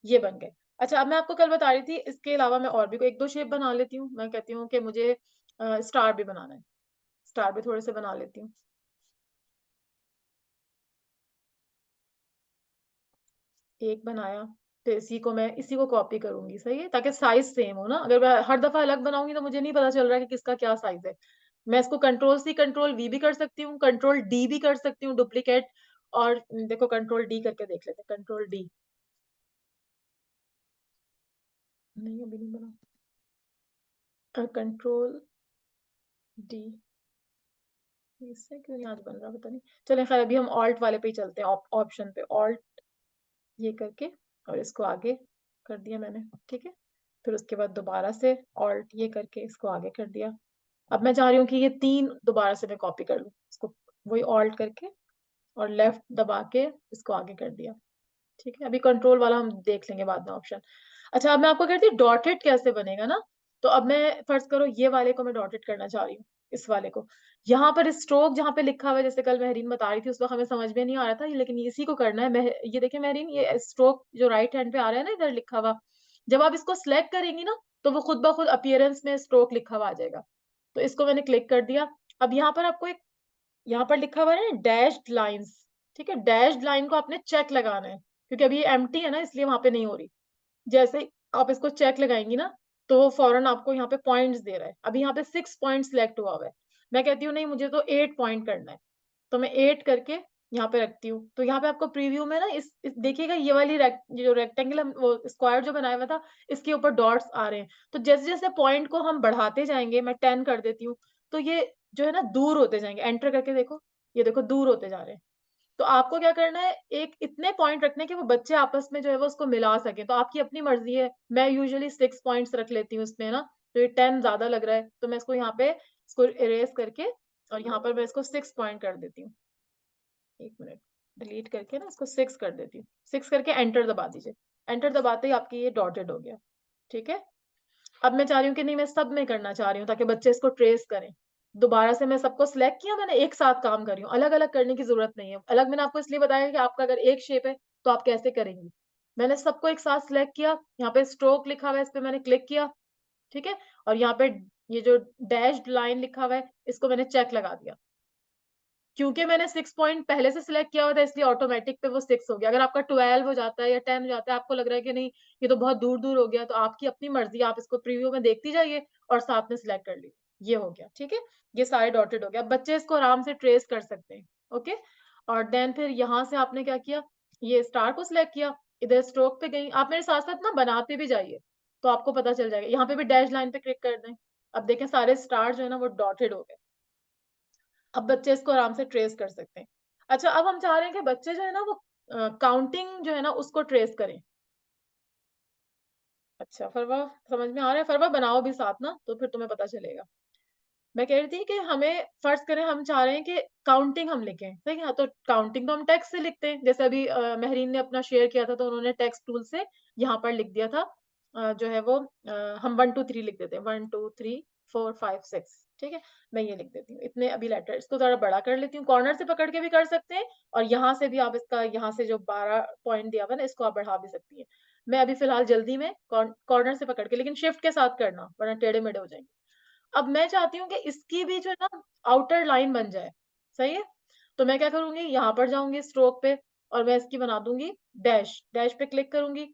ये बन गए। अच्छा, अब मैं आपको कल बता रही थी, इसके अलावा मैं और भी कोई एक दो शेप बना लेती हूँ। मैं कहती हूँ कि मुझे स्टार भी बनाना है, स्टार भी थोड़े से बना लेती हूँ। एक बनाया, तो इसी को कॉपी करूंगी। सही है, ताकि साइज सेम हो ना। अगर मैं हर दफा अलग बनाऊंगी तो मुझे नहीं पता चल रहा है कि किसका क्या साइज है। मैं इसको कंट्रोल सी कंट्रोल वी भी कर सकती हूँ, कंट्रोल डी भी कर सकती हूँ, डुप्लीकेट। और देखो कंट्रोल डी करके देख लेते हैं, कंट्रोल डी। नहीं, अभी नहीं बना। कंट्रोल डी, इससे क्यों नहीं आज बन रहा पता नहीं। चलिए खैर, अभी हम ऑल्ट वाले पे ही चलते हैं, ऑप्शन पे ऑल्ट ये करके, और इसको आगे कर दिया मैंने। ठीक है। फिर उसके बाद दोबारा से ऑल्ट ये करके इसको आगे कर दिया। अब मैं चाह रही हूँ कि ये तीन दोबारा से मैं कॉपी कर लूँ इसको, वही ऑल्ट करके और लेफ्ट दबा के इसको आगे कर दिया। ठीक है। अभी कंट्रोल वाला हम देख लेंगे बाद में ऑप्शन। अच्छा, अब मैं आपको कहती हूँ डॉटेड कैसे बनेगा ना। तो अब मैं फर्ज करो ये वाले को मैं डॉटेड करना चाह रही हूँ, इस वाले को। यहाँ पर स्ट्रोक जहाँ पे लिखा हुआ है, जैसे कल महरीन बता रही थी, उस वक्त हमें समझ में नहीं आ रहा था, लेकिन इसी को करना है। ये देखिए महरीन, ये स्ट्रोक जो राइट हैंड पे आ रहा है ना इधर लिखा हुआ, जब आप इसको सिलेक्ट करेंगी ना, तो वो खुद ब खुद अपीयरेंस में स्ट्रोक लिखा हुआ आ जाएगा। तो इसको मैंने क्लिक कर दिया। अब यहाँ पर आपको एक, यहाँ पर लिखा हुआ है डैश्ड लाइंस, ठीक है, डैश्ड लाइन को आपने चेक लगाना है, क्योंकि अभी ये एम्प्टी है ना, इसलिए वहां पे नहीं हो रही। जैसे ही आप इसको चेक लगाएंगी ना, तो वो फौरन आपको यहाँ पे पॉइंट्स दे रहा है। अभी यहाँ पे 6 पॉइंट सिलेक्ट हुआ हुआ है। मैं कहती हूँ नहीं, मुझे तो 8 पॉइंट करना है, तो मैं 8 करके यहाँ पे रखती हूँ। तो यहाँ पे आपको प्रीव्यू में ना देखिएगा, ये वाली ये जो रेक्टेंगल हम वो स्क्वायर जो बनाया हुआ था, इसके ऊपर डॉट्स आ रहे हैं। तो जैसे जैसे पॉइंट को हम बढ़ाते जाएंगे, मैं 10 कर देती हूँ, तो ये जो है ना दूर होते जाएंगे। एंटर करके देखो, ये देखो दूर होते जा रहे हैं। तो आपको क्या करना है, एक इतने पॉइंट रखने कि वो बच्चे आपस में जो है वो उसको मिला सके। तो आपकी अपनी मर्जी है, मैं यूजुअली 6 पॉइंट्स रख लेती हूँ इसमें ना। तो ये 10 ज्यादा लग रहा है, तो मैं इसको यहाँ पे इसको इरेज करके, और यहाँ पर मैं इसको 6 पॉइंट कर देती हूँ। एक मिनट, डिलीट करके ना इसको 6 कर देती हूँ। 6 करके एंटर दबा दीजिए। एंटर दबाते ही आपकी ये डॉटेड हो गया। ठीक है। अब मैं चाह रही हूँ कि नहीं, मैं सब में करना चाह रही हूँ ताकि बच्चे इसको ट्रेस करें। दोबारा से मैं सबको सिलेक्ट किया, मैंने एक साथ काम कर रही हूँ, अलग अलग करने की जरूरत नहीं है। अलग मैंने आपको इसलिए बताया कि आपका अगर एक शेप है तो आप कैसे करेंगी। मैंने सबको एक साथ सिलेक्ट किया, यहाँ पे स्ट्रोक लिखा हुआ है, इस पे मैंने क्लिक किया। ठीक है। और यहाँ पे ये जो डैश्ड लाइन लिखा हुआ है, इसको मैंने चेक लगा दिया। क्योंकि मैंने 6 पॉइंट पहले से सिलेक्ट किया हुआ था, इसलिए ऑटोमेटिक पे वो 6 हो गया। अगर आपका 12 हो जाता है या 10 हो जाता है, आपको लग रहा है कि नहीं ये तो बहुत दूर दूर हो गया, तो आपकी अपनी मर्जी, आप इसको प्रीव्यू में देखती जाइए और साथ में सिलेक्ट कर लीजिए। ये हो गया। ठीक है। ये सारे डॉटेड हो गया। अब बच्चे इसको आराम से ट्रेस कर सकते हैं। ओके। और देन फिर यहाँ से आपने क्या किया, ये स्टार को सिलेक्ट किया, इधर स्ट्रोक पे गई। आप मेरे साथ साथ ना बनाते भी जाइए, तो आपको पता चल जाएगा। यहाँ पे भी डैश लाइन पे क्लिक कर दें। अब देखें सारे स्टार जो है ना वो डॉटेड हो गए। अब बच्चे इसको आराम से ट्रेस कर सकते हैं। अच्छा, अब हम चाह रहे हैं कि बच्चे जो है ना वो काउंटिंग जो है ना उसको ट्रेस करें। अच्छा फरवा, समझ में आ रहा है? फरवा बनाओ भी साथ ना, तो फिर तुम्हें पता चलेगा। मैं कह रही थी कि हमें फर्ज करें, हम चाह रहे हैं कि काउंटिंग हम लिखें, सही है? तो काउंटिंग तो हम टेक्स्ट से लिखते हैं, जैसे अभी महरीन ने अपना शेयर किया था, तो उन्होंने टेक्स्ट टूल से यहाँ पर लिख दिया था। जो है वो हम 1 2 3 लिख देते हैं, 1 2 3 4 5 6। ठीक है। मैं ये लिख देती हूँ इतने अभी लेटर। इसको जरा बड़ा कर लेती हूँ, कॉर्नर से पकड़ के भी कर सकते हैं, और यहाँ से भी आप इसका, यहाँ से जो 12 पॉइंट दिया हुआ है ना, इसको आप बढ़ा भी सकती है। मैं अभी फिलहाल जल्दी में कॉर्नर से पकड़ के, लेकिन शिफ्ट के साथ करना वरना टेढ़े मेढ़े हो जाएंगे। अब मैं चाहती हूँ कि इसकी भी जो है ना आउटर लाइन बन जाए। सही है। तो मैं क्या करूंगी, यहाँ पर जाऊंगी स्ट्रोक पे, और मैं इसकी बना दूंगी डैश। डैश पे क्लिक करूंगी।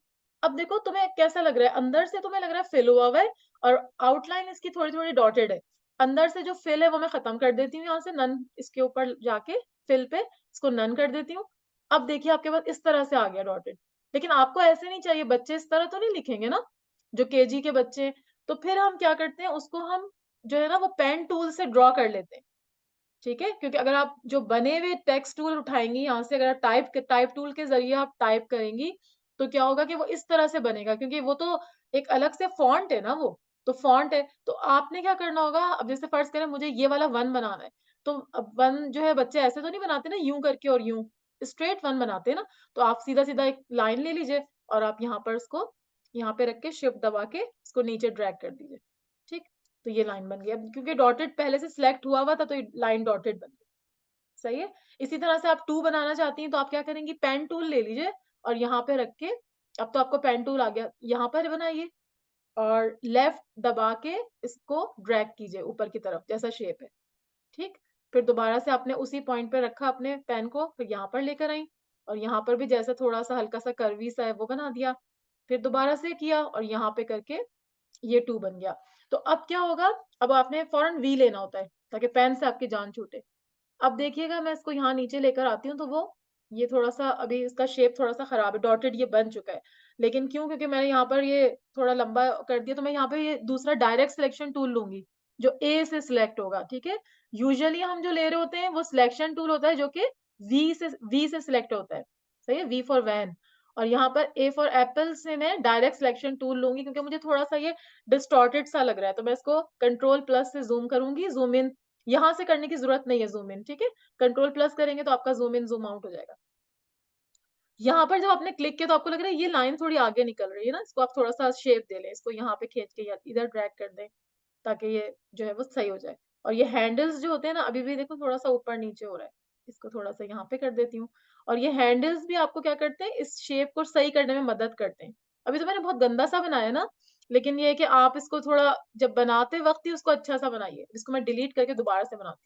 अब देखो तुम्हें कैसा लग रहा है, अंदर से तुम्हें लग रहा है फिल हुआ हुआ है, और आउटलाइन इसकी थोड़ी थोड़ी डॉटेड है। अंदर से जो फिल है वो मैं खत्म कर देती हूँ, यहाँ से नन, इसके ऊपर जाके फिल पे इसको नन कर देती हूँ। अब देखिए आपके पास इस तरह से आ गया डॉटेड। लेकिन आपको ऐसे नहीं चाहिए, बच्चे इस तरह तो नहीं लिखेंगे ना, जो केजी के बच्चे। तो फिर हम क्या करते हैं, उसको हम जो है ना वो पेन टूल से ड्रॉ कर लेते हैं। ठीक है। क्योंकि अगर आप जो बने हुए टेक्स्ट टूल उठाएंगी यहाँ से, अगर आप टाइप टूल के जरिए आप टाइप करेंगी, तो क्या होगा कि वो इस तरह से बनेगा, क्योंकि वो तो एक अलग से फॉन्ट है ना वो। तो फॉन्ट है, तो आपने क्या करना होगा, अब जैसे फर्ज करें मुझे ये वाला वन बनाना है, तो अब वन जो है बच्चे ऐसे तो नहीं बनाते ना, यूं करके और यूं स्ट्रेट वन बनाते हैं ना। तो आप सीधा सीधा एक लाइन ले लीजिए, और आप यहाँ पर इसको यहाँ पे रख के शिफ्ट दबा के इसको नीचे ड्रैग कर दीजिए। ठीक। तो ये लाइन बन गई। अब क्योंकि डॉटेड पहले से सिलेक्ट हुआ हुआ था, तो ये लाइन डॉटेड बन गई। सही है। इसी तरह से आप टू बनाना चाहती हैं, तो आप क्या करेंगी, पेन टूल ले लीजिए, और यहाँ पे रख के, अब तो आपको पेन टूल आ गया, यहाँ पर बनाइए, और लेफ्ट दबा के इसको ड्रैग कीजिए ऊपर की तरफ, जैसा शेप है। ठीक। फिर दोबारा से आपने उसी पॉइंट पे रखा अपने पेन को, फिर यहाँ पर लेकर आई, और यहाँ पर भी जैसा थोड़ा सा हल्का सा कर्वी सा है वो बना दिया। फिर दोबारा से किया, और यहाँ पे करके ये टू बन गया। तो अब क्या होगा, अब आपने फौरन वी लेना होता है ताकि पेन से आपकी जान छूटे। अब देखिएगा मैं इसको यहाँ नीचे लेकर आती हूँ, तो वो ये थोड़ा सा अभी इसका शेप थोड़ा सा खराब है, डॉटेड ये बन चुका है। लेकिन क्यों, क्योंकि मैंने यहाँ पर ये थोड़ा लंबा कर दिया, तो मैं यहाँ पे ये दूसरा डायरेक्ट सिलेक्शन टूल लूंगी, जो ए से सिलेक्ट होगा। ठीक है। यूजुअली हम जो ले रहे होते हैं वो सिलेक्शन टूल होता है, जो कि वी से सिलेक्ट होता है। सही है, वी फॉर वैन। और यहाँ पर ए फॉर एप्पल से मैं डायरेक्ट सिलेक्शन टूल लूंगी, क्योंकि मुझे थोड़ा सा ये डिस्टॉर्टेड सा लग रहा है। तो मैं इसको कंट्रोल प्लस से जूम करूंगी, जूम इन यहाँ से करने की जरूरत नहीं है, जूम इन। ठीक है। कंट्रोल प्लस करेंगे तो आपका जूम इन जूम आउट हो जाएगा। यहाँ पर जब आपने क्लिक किया तो आपको लग रहा है ये लाइन थोड़ी आगे निकल रही है ना, इसको आप थोड़ा-सा शेप दे लें, इसको यहाँ पे खींच के या इधर ड्रैग कर दें, ताकि ये जो है वो सही हो जाए। और ये हैंडल्स जो होते हैं ना, अभी भी देखो थोड़ा-सा ऊपर-नीचे हो रहा है, इसको थोड़ा-सा यहाँ पे कर देती हूँ। और ये हैंडल्स भी आपको क्या करते हैं, इस शेप को सही करने में मदद करते हैं। अभी तो मैंने बहुत गंदा-सा बनाया ना, लेकिन ये है कि आप इसको थोड़ा जब बनाते वक़्त ही उसको अच्छा-सा बनाइए। इसको मैं डिलीट करके दोबारा से बनाती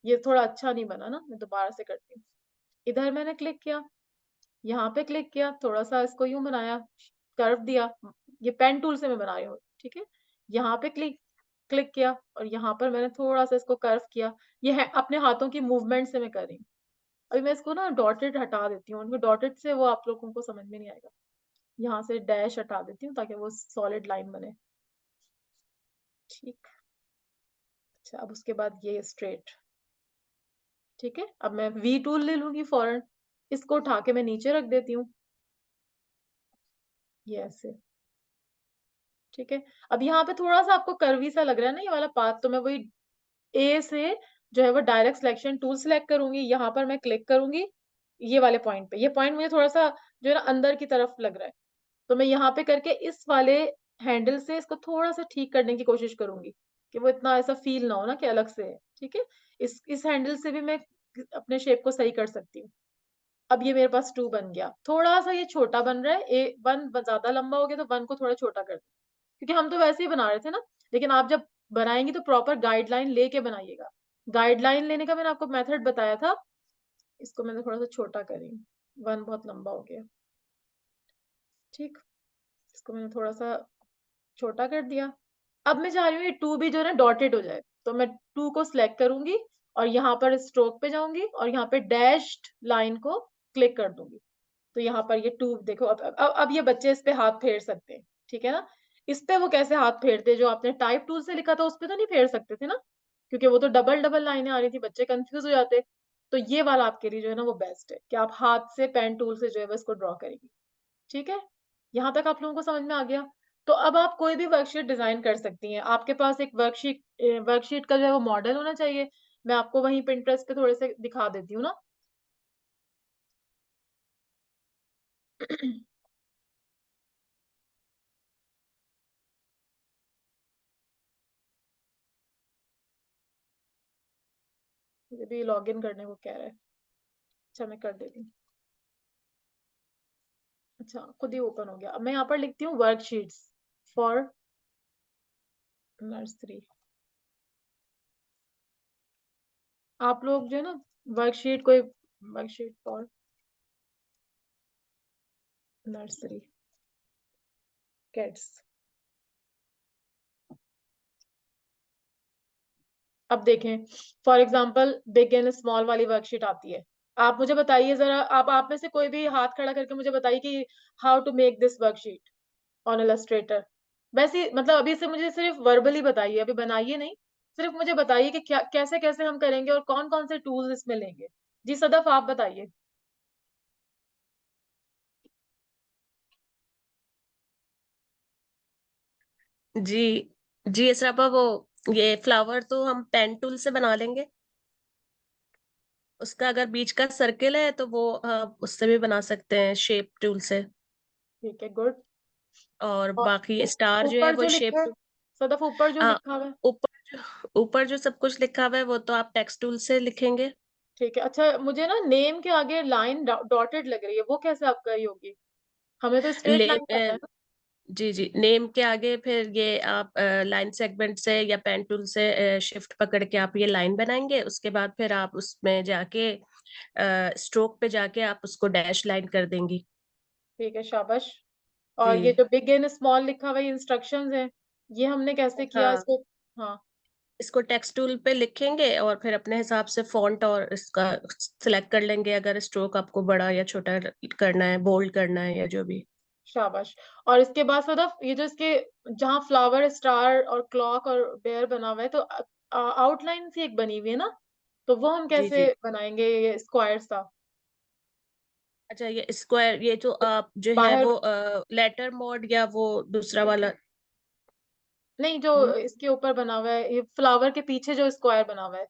हूँ। ये थोड़ा अच्छा नहीं बना ना, मैं दोबारा से करती हूँ। इधर मैंने क्लिक किया, यहाँ पे क्लिक किया, थोड़ा-सा इसको यूँ बनाया, कर्व दिया, ये पेन टूल से मैं बना रही हूँ, ठीक है? यहाँ पे क्लिक क्लिक किया और यहाँ पर मैंने थोड़ा-सा इसको कर्व किया, ये है अपने हाथों की मूवमेंट से मैं कर रही हूँ। अभी मैं इसको ना डॉटेड हटा देती हूँ, उनको डॉटेड से वो आप लोगों को समझ में नहीं आएगा। यहाँ से डैश हटा देती हूँ ताकि वो सॉलिड लाइन बने, ठीक। अच्छा, अब उसके बाद ये स्ट्रेट, ठीक है? अब मैं वी टूल ले लूँगी फ़ौरन, इसको उठा के मैं नीचे रख देती हूँ, ये ऐसे। ठीक है? अब यहाँ पे थोड़ा-सा आपको कर्वी सा लग रहा है ना ये वाला पाथ, तो मैं वही ए से जो है वो डायरेक्ट सिलेक्शन टूल सिलेक्ट करूँगी, यहाँ पर मैं क्लिक करूँगी, ये वाले पॉइंट पे। ये पॉइंट मुझे थोड़ा-सा जो है ना अंदर की तरफ लग रहा है, तो मैं यहाँ पे करके इस वाले हैंडल से इसको थोड़ा-सा ठीक करने की कोशिश करूँगी, कि वो इतना ऐसा फ़ील ना हो ना कि अलग से है, ठीक है? इस हैंडल से भी मैं अपने शेप को सही कर सकती हूँ। अब ये मेरे पास 2 बन गया। थोड़ा-सा ये छोटा बन रहा है, 1 ज़्यादा लंबा हो गया तो 1 को थोड़ा छोटा कर क्योंकि हम तो वैसे ही बना रहे थे ना, लेकिन आप जब बनाएँगी तो प्रॉपर गाइडलाइन लेके बनाइएगा। गाइडलाइन लेने का मैंने आपको मेथड बताया था, इसको मैंने थोड़ा-सा छोटा कर रही हूँ, 1 बहुत लंबा हो गया, ठीक? इसको मैंने थोड़ा-सा छोटा कर दिया। अब मैं चाह रही हूँ ये 2 भी जो है ना डॉटेड हो जाए, तो मैं 2 को सिलेक्ट करूँगी और यहाँ पर स्ट्रोक पे जाऊँगी और यहाँ पे डैश्ड लाइन को क्लिक कर दूँगी। तो यहाँ पर ये 2 देखो अब ये बच्चे इस पे हाथ फेर सकते हैं, ठीक है ना? इस पे वो कैसे हाथ फेरते हैं, जो आपने टाइप टूल से लिखा था उस पे तो नहीं फेर सकते थे ना? क्योंकि वो तो डबल-डबल लाइनें आ रही थी, बच्चे कन्फ्यूज़ हो जाते। तो ये वाला आपके लिए जो है ना वो बेस्ट है कि आप हाथ से पेन टूल से जो है वो इसको ड्रॉ करेंगी, ठीक है? यहाँ तक आप लोगों को समझ में आ गया? तो अब आप कोई भी वर्कशीट डिज़ाइन कर सकती हैं। आपके पास एक वर्कशीट का जो है वो मॉडल होना चाहिए। मैं आपको वहीं पिंटरेस्ट पे थोड़े से दिखा देती हूँ ना। मुझे भी लॉगिन करने को कह रहा है। अच्छा मैं कर देती हूँ। अच्छा खुद ही ओपन हो गया। अब मैं यहाँ पर लिखती हूँ वर्कशीट्स फॉर नर्सरी। आप लोग जो है ना वर्कशीट फॉर नर्सरी किड्स। अब देखें for example big and small वाली वर्कशीट आती है। आप मुझे बताइए ज़रा आप में से कोई भी हाथ खड़ा करके मुझे बताइए कि how to make this worksheet on Illustrator. वैसे ही मतलब अभी से मुझे सिर्फ वर्बली बताइए, अभी बनाइए नहीं। सिर्फ मुझे बताइए कि क्या कैसे-कैसे हम करेंगे और कौन-कौन से टूल्स इसमें लेंगे? जी सदफ आप बताइए। जी जी इसरापा, वो ये फ्लावर तो हम पेन टूल से बना लेंगे। उसका अगर बीच का सर्किल है तो वो उससे भी बना सकते हैं, शेप टूल से। ठीक है, गुड। और और बाकी स्टार जो है ऊपर वो जो लिखा शेप है, टूल। सदफ ऊपर जो हाँ, लिखा हुआ है। ऊपर जो सब कुछ लिखा हुआ है वो तो आप टेक्स्ट टूल से लिखेंगे। ठीक है, अच्छा मुझे ना नेम के आगे लाइन डॉटेड लग रही है, वो कैसे आप करी होगी? हमें तो स्ट्रेट ले लाइन करना है ना? जी जी, नेम के आगे फिर ये आप लाइन सेगमेंट से या पेन टूल से शिफ्ट पकड़ के आप ये लाइन बनाएंगे। उसके बाद फिर आप उसमें जाके स्ट्रोक पे जाके आप उसको डैश लाइन कर देंगी। ठीक है, शाबाश। और ये जी जो बिग एंड स्मॉल लिखा हुआ है, ये इंस्ट्रक्शंस हैं, ये हमने कैसे किया हाँ, इसको? हाँ, इसको टेक्स्ट टूल पे लिखेंगे और फिर अपने हिसाब से फॉन्ट और इसका सिलेक्ट कर लेंगे, अगर स्ट्रोक आपको बड़ा या छोटा करना है, बोल्ड करना है या जो भी। शाबाश। और इसके बाद सदफ ये जो इसके जहाँ फ्लावर, स्टार और क्लॉक और बेयर बना हुआ है, तो आउटलाइन सी एक बनी हुई है ना? तो वो हम जी कैसे जी। बनाएँगे ये स्क्वायर सा? अच्छा, ये स्क्वायर, ये जो आप जो है बाहर वो लेटर मोड या वो दूसरा वाला। नहीं, जो हम्म। इसके ऊपर बना हुआ है, ये फ्लावर के पीछे जो स्क्वायर बना हुआ है,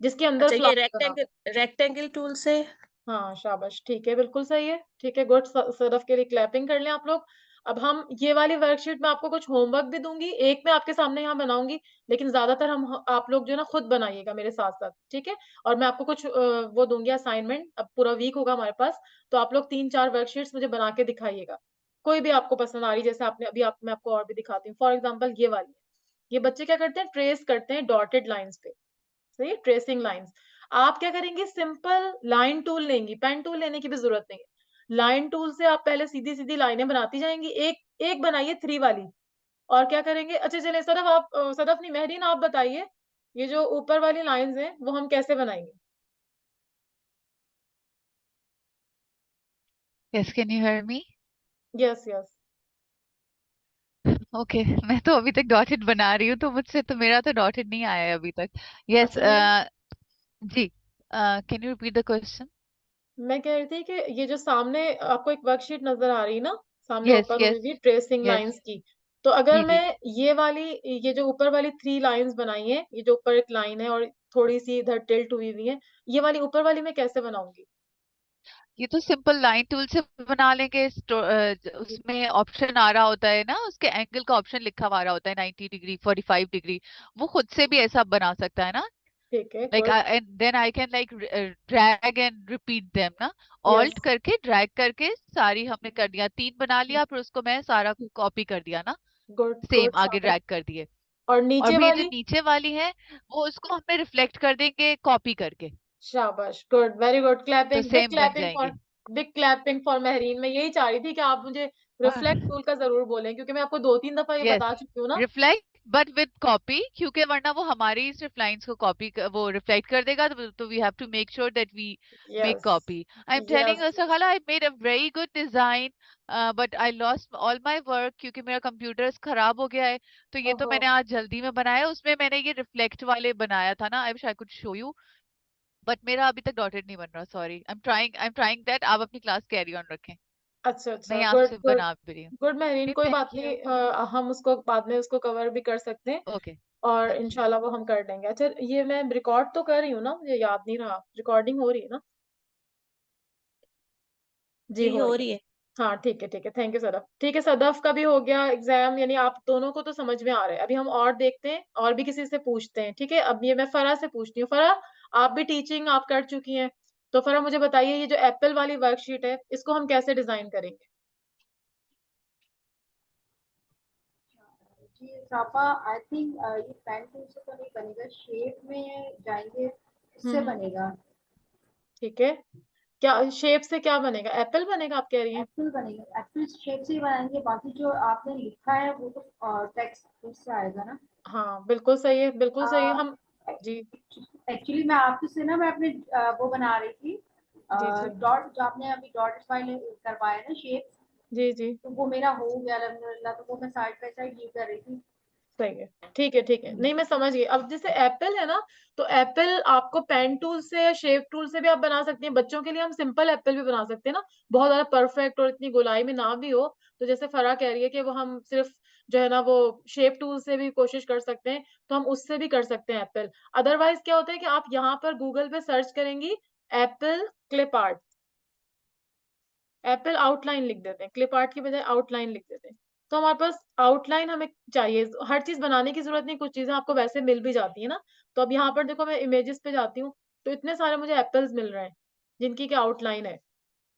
जिसके अंदर अच्छा, ये फ्लावर बना हुआ रेक्टेंगल है। रेक्टेंगल टूल से। हाँ, शाबाश, ठीक है, बिल्कुल सही है, ठीक है, गुड। सदफ के लिए क्लैपिंग कर लें आप लोग। अब हम ये वाली वर्कशीट में आपको कुछ होमवर्क भी दूँगी, एक मैं आपके सामने यहाँ बनाऊँगी, लेकिन ज़्यादातर हम ह आप लोग जो है ना खुद बनाइएगा मेरे साथ-साथ, ठीक है? और मैं आपको कुछ वो दूँगी असाइनमेंट, अब पूरा वीक होगा हमारे पास, तो आप लोग 3-4 वर्कशीट्स मुझे बना के दिखाइएगा। कोई भी आपको पसंद आ रही, जैसे आपने अभी आप मैं आपको और भी दिखाती हूँ, फॉर एग्ज़ाम्पल ये वाली है। ये बच्चे क्या करते हैं, ट्रेस करते हैं डॉटेड लाइन्स पे। सही है, ट्रेसिंग लाइन्स। आप क्या करेंगे, सिंपल लाइन टूल लेंगी, पेन टूल लेने की भी ज़रूरत नहीं है। लाइन टूल से आप पहले सीधी-सीधी लाइनें बनाती जाएँगी, एक एक बनाइए 3 वाली। और क्या करेंगे, अच्छा चलिए सदफ आप सदफ नहीं महरीन आप बताइए, ये जो ऊपर वाली लाइन्स हैं, वो हम कैसे बनाएँगे? Yes, can you hear me? Yes, yes. Okay मैं तो अभी तक डॉटेड बना रही हूँ, तो मुझसे तो मेरा तो डॉटेड नहीं आया है अभी तक। यस, अच्छा नहीं, जी, can you repeat the question? मैं कह रही थी कि ये जो सामने आपको एक वर्कशीट नज़र आ रही है ना, सामने यस, ओपन हुई यस, हुई ट्रेसिंग यस। लाइन्स की। तो अगर जी, जी। मैं ये वाली, ये जो ऊपर वाली 3 लाइन्स बनाई हैं, ये जो ऊपर एक लाइन है और थोड़ी-सी इधर टिल्ट हुई हुई है, ये वाली ऊपर वाली मैं कैसे बनाऊँगी? ये तो सिंपल लाइन टूल से बना लेंगे। जी, उसमें ऑप्शन आ रहा होता है ना, उसके एंगल का ऑप्शन लिखा हुआ आ रहा होता है, 90 डिग्री, 45 डिग्री। वो खुद से भी ऐसा बना सकता है ना। ठीक है, like, good. And then I can like drag and repeat them ना। यस, ऑल्ट करके ड्रैग करके सारी हमने कर दिया, 3 बना लिया, फिर उसको मैं सारा कॉपी कर दिया ना। गुड, सेम गुड, आगे शाबाश। ड्रैग कर दिए। और और नीचे फिर ये जो वाली? नीचे वाली है, वो उसको हमें रिफ्लेक्ट कर देंगे कॉपी करके। शाबाश, गुड, वेरी गुड, तो क्लैपिंग, सेम बन जाएंगे। Big clapping for Mehreen. मैं यही चाह रही थी कि आप मुझे रिफ्लेक्ट टूल का ज़रूर बोलें, क्योंकि मैं आपको 2-3 दफ़ा ये यस, बता चुकी हूँ ना। रिफ्लेक्ट बट विद कॉपी, क्योंकि वरना वो हमारी इस लाइंस को कॉपी वो रिफ्लेक्ट कर देगा, तो we have to make sure that we make yes, copy. I am telling yes, सखाला, I made a very good design, but I lost all my work क्योंकि मेरा कंप्यूटर खराब हो गया है। तो ये तो ओहो! मैंने आज जल्दी में बनाया, उसमें मैंने ये रिफ्लेक्ट वाले बनाया था ना। I wish I could show you, but मेरा अभी तक डॉटेड नहीं बन रहा। Sorry, I am trying that. आप अपनी क्लास कैरी ऑन रखें, अच्छा, मैं अच्छा, यहाँ गुड, से गुड, बना भी रही हूँ। गुड मेहरीन, ओके, कोई बात थैंक नहीं, यू। हम उसको बाद में उसको कवर भी कर सकते हैं ओके, और थैंक यू। इंशाल्लाह वो हम कर लेंगे। अच्छा, ये मैं रिकॉर्ड तो कर रही हूँ ना? मुझे याद नहीं रहा, रिकॉर्डिंग हो रही है ना? जी, जी हो हो रही है। रही है। हाँ, ठीक है, थैंक यू सदफ। ठीक है, सदफ का भी हो गया एग्ज़ाम, यानी आप दोनों को तो समझ में आ रहा है। अभी हम और देखते हैं, और भी किसी से पूछते हैं, ठीक है? अब ये मैं फ़रा से पूछती हूँ। फ़रा, आप भी टीचिंग आप कर चुकी हैं, तो फ़रा मुझे बताइए, ये जो एप्पल वाली वर्कशीट है, इसको हम कैसे डिज़ाइन करेंगे? जी पापा, आई थिंक ये पेन टूल से तो नहीं बनेगा, शेप में जाएंगे, हुँ, इससे हुँ, बनेगा। ठीक है। क्या शेप से क्या बनेगा? एप्पल बनेगा आप कह रही हैं? एप्पल बनेगा, एप्पल शेप से ही बनाएंगे, बाकी जो आपने लिखा है वो तो टेक्स्ट उससे आएगा ना। हाँ, बिल्कुल सही है, बिल्कुल सही है। हम जी, एक्चुअली मैं आपके से ना, मैं अपने वो बना रही थी, जी, जी। डॉट जो आपने अभी डॉट वाले करवाया ना शेप, जी, जी। तो वो मेरा हो गया अल्हम्दुलिल्लाह, तो वो मैं साइड बाय साइड ये कर रही थी। सही है। ठीक है, ठीक है। नहीं, मैं समझ गई। अब जैसे एप्पल है ना, तो एप्पल आपको पेन टूल से या शेप टूल से भी आप बना सकती हैं। बच्चों के लिए हम सिंपल एप्पल भी बना सकते हैं ना, बहुत ज़्यादा परफेक्ट और इतनी गोलाई में ना भी हो। तो जैसे फ़रा कह रही है कि वो हम सिर्फ़ जो है ना वो शेप टूल से भी कोशिश कर सकते हैं, तो हम उससे भी कर सकते हैं एप्पल। अदरवाइज़ क्या होता है कि आप यहाँ पर गूगल पे सर्च करेंगी, Apple clip art, Apple outline लिख देते हैं, क्लिप आर्ट की बजाय आउटलाइन लिख देते हैं। तो हमारे पास आउटलाइन हमें चाहिए, हर चीज़ बनाने की ज़रूरत नहीं, कुछ चीज़ें आपको वैसे मिल भी जाती हैं ना। तो अब यहाँ पर देखो, मैं इमेजेस पे जाती हूँ, तो इतने सारे मुझे एप्पल्स मिल रहे हैं, जिनकी कि आउटलाइन है।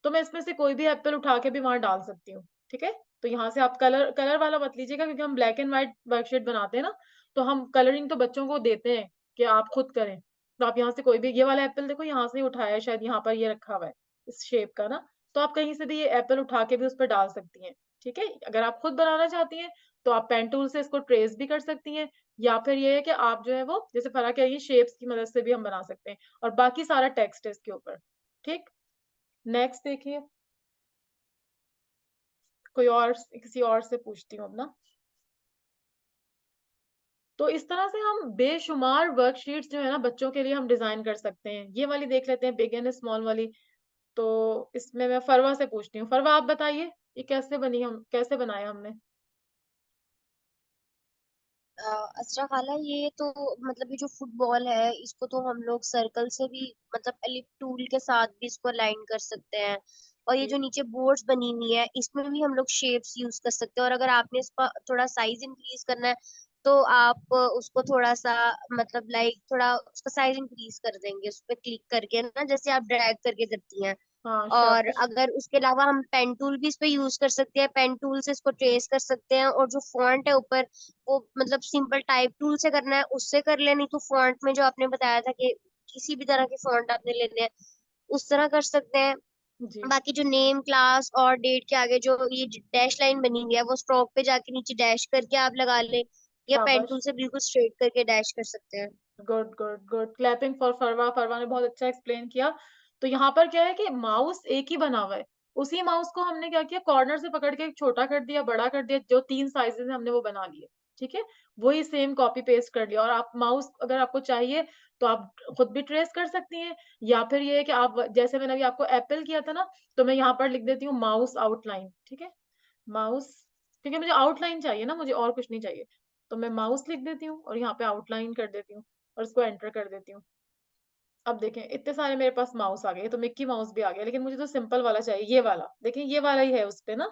तो मैं इसमें से कोई भी एप्पल उठा के भी वहाँ डाल सकती हूँ, ठीक है? तो यहाँ से आप कलर कलर वाला मत लीजिएगा, क्योंकि हम ब्लैक एंड व्हाइट वर्कशीट बनाते हैं ना, तो हम कलरिंग तो बच्चों को देते हैं कि आप खुद करें। तो आप यहाँ से कोई भी, ये वाला एप्पल देखो यहाँ से ही उठाया है, शायद यहाँ पर ये रखा हुआ है, इस शेप का ना, तो आप कहीं से भी ये एप्पल उठा के भी उस पे डाल सकती हैं, ठीक है? अगर आप खुद बनाना चाहती हैं, तो आप पेन टूल से इसको ट्रेस भी कर सकती हैं, या फिर ये है कि आप जो है वो, जैसे फराह कह रही है, शेप्स की मदद से भी हम बना सकते हैं, और बाकी सारा टेक्स्ट है इसके ऊपर, ठीक? नेक्स्ट देखिए। कोई और, किसी और से पूछती हूँ अब ना। तो इस तरह से हम बेशुमार वर्कशीट्स जो है ना बच्चों के लिए हम डिजाइन कर सकते हैं। ये वाली देख लेते हैं, बिग एंड स्मॉल वाली। तो इसमें मैं फरवा से पूछती हूँ। फरवा आप बताइए, ये कैसे बनी, हम कैसे बनाया हमने? असरा खाला, ये तो मतलब ये जो फुटबॉल है इसको तो हम लोग सर्कल से भी मतलब एलिप टूल के साथ भी इसको अलाइन कर सकते हैं। और ये जी जो नीचे बोर्ड्स बनी हुई है इसमें भी हम लोग शेप्स यूज कर सकते हैं। और अगर आपने इसका थोड़ा साइज इंक्रीज करना है तो आप उसको थोड़ा सा मतलब लाइक थोड़ा उसका साइज इंक्रीज कर देंगे उस पर क्लिक करके ना, जैसे आप ड्रैग करके करती हैं। हाँ और शब्द। अगर उसके अलावा हम पेन टूल भी इस पे यूज कर सकते हैं, पेन टूल से इसको ट्रेस कर सकते हैं। और जो फॉन्ट है ऊपर वो मतलब सिंपल टाइप टूल से करना है उससे कर ले, नहीं तो फॉन्ट में जो आपने बताया था कि किसी भी तरह के फॉन्ट आपने लेने हैं उस तरह कर सकते हैं। जी बाकी जो नेम, क्लास और डेट के आगे जो ये डैश लाइन बनी हुई है वो स्ट्रोक पे जाके नीचे डैश करके आप लगा ले, या पेन शाबाश। टूल से बिल्कुल स्ट्रेट करके डैश कर सकते हैं। Good good good, clapping for Farwa. Farwa ने बहुत अच्छा एक्सप्लेन किया। तो यहाँ पर क्या है कि माउस एक ही बना हुआ है, उसी माउस को हमने क्या किया, कॉर्नर से पकड़ के छोटा कर दिया, बड़ा कर दिया, जो 3 साइजेस हैं हमने वो बना लिए। ठीक है, वही सेम कॉपी पेस्ट कर लिया। और आप माउस अगर आपको चाहिए तो आप खुद भी ट्रेस कर सकती हैं, या फिर ये है कि आप जैसे मैंने अभी आपको एप्पल किया था ना, तो मैं यहाँ पर लिख देती हूँ माउस आउटलाइन। ठीक है, माउस, क्योंकि मुझे आउटलाइन चाहिए ना, मुझे और कुछ नहीं चाहिए। तो मैं माउस लिख देती हूँ और यहाँ पे आउटलाइन कर देती हूँ और इसको एंटर कर देती हूँ। अब देखें इतने सारे मेरे पास माउस आ गए, तो मिक्की माउस भी आ गया, लेकिन मुझे तो सिंपल वाला चाहिए, ये वाला। देखें ये वाला ही है उस पे ना।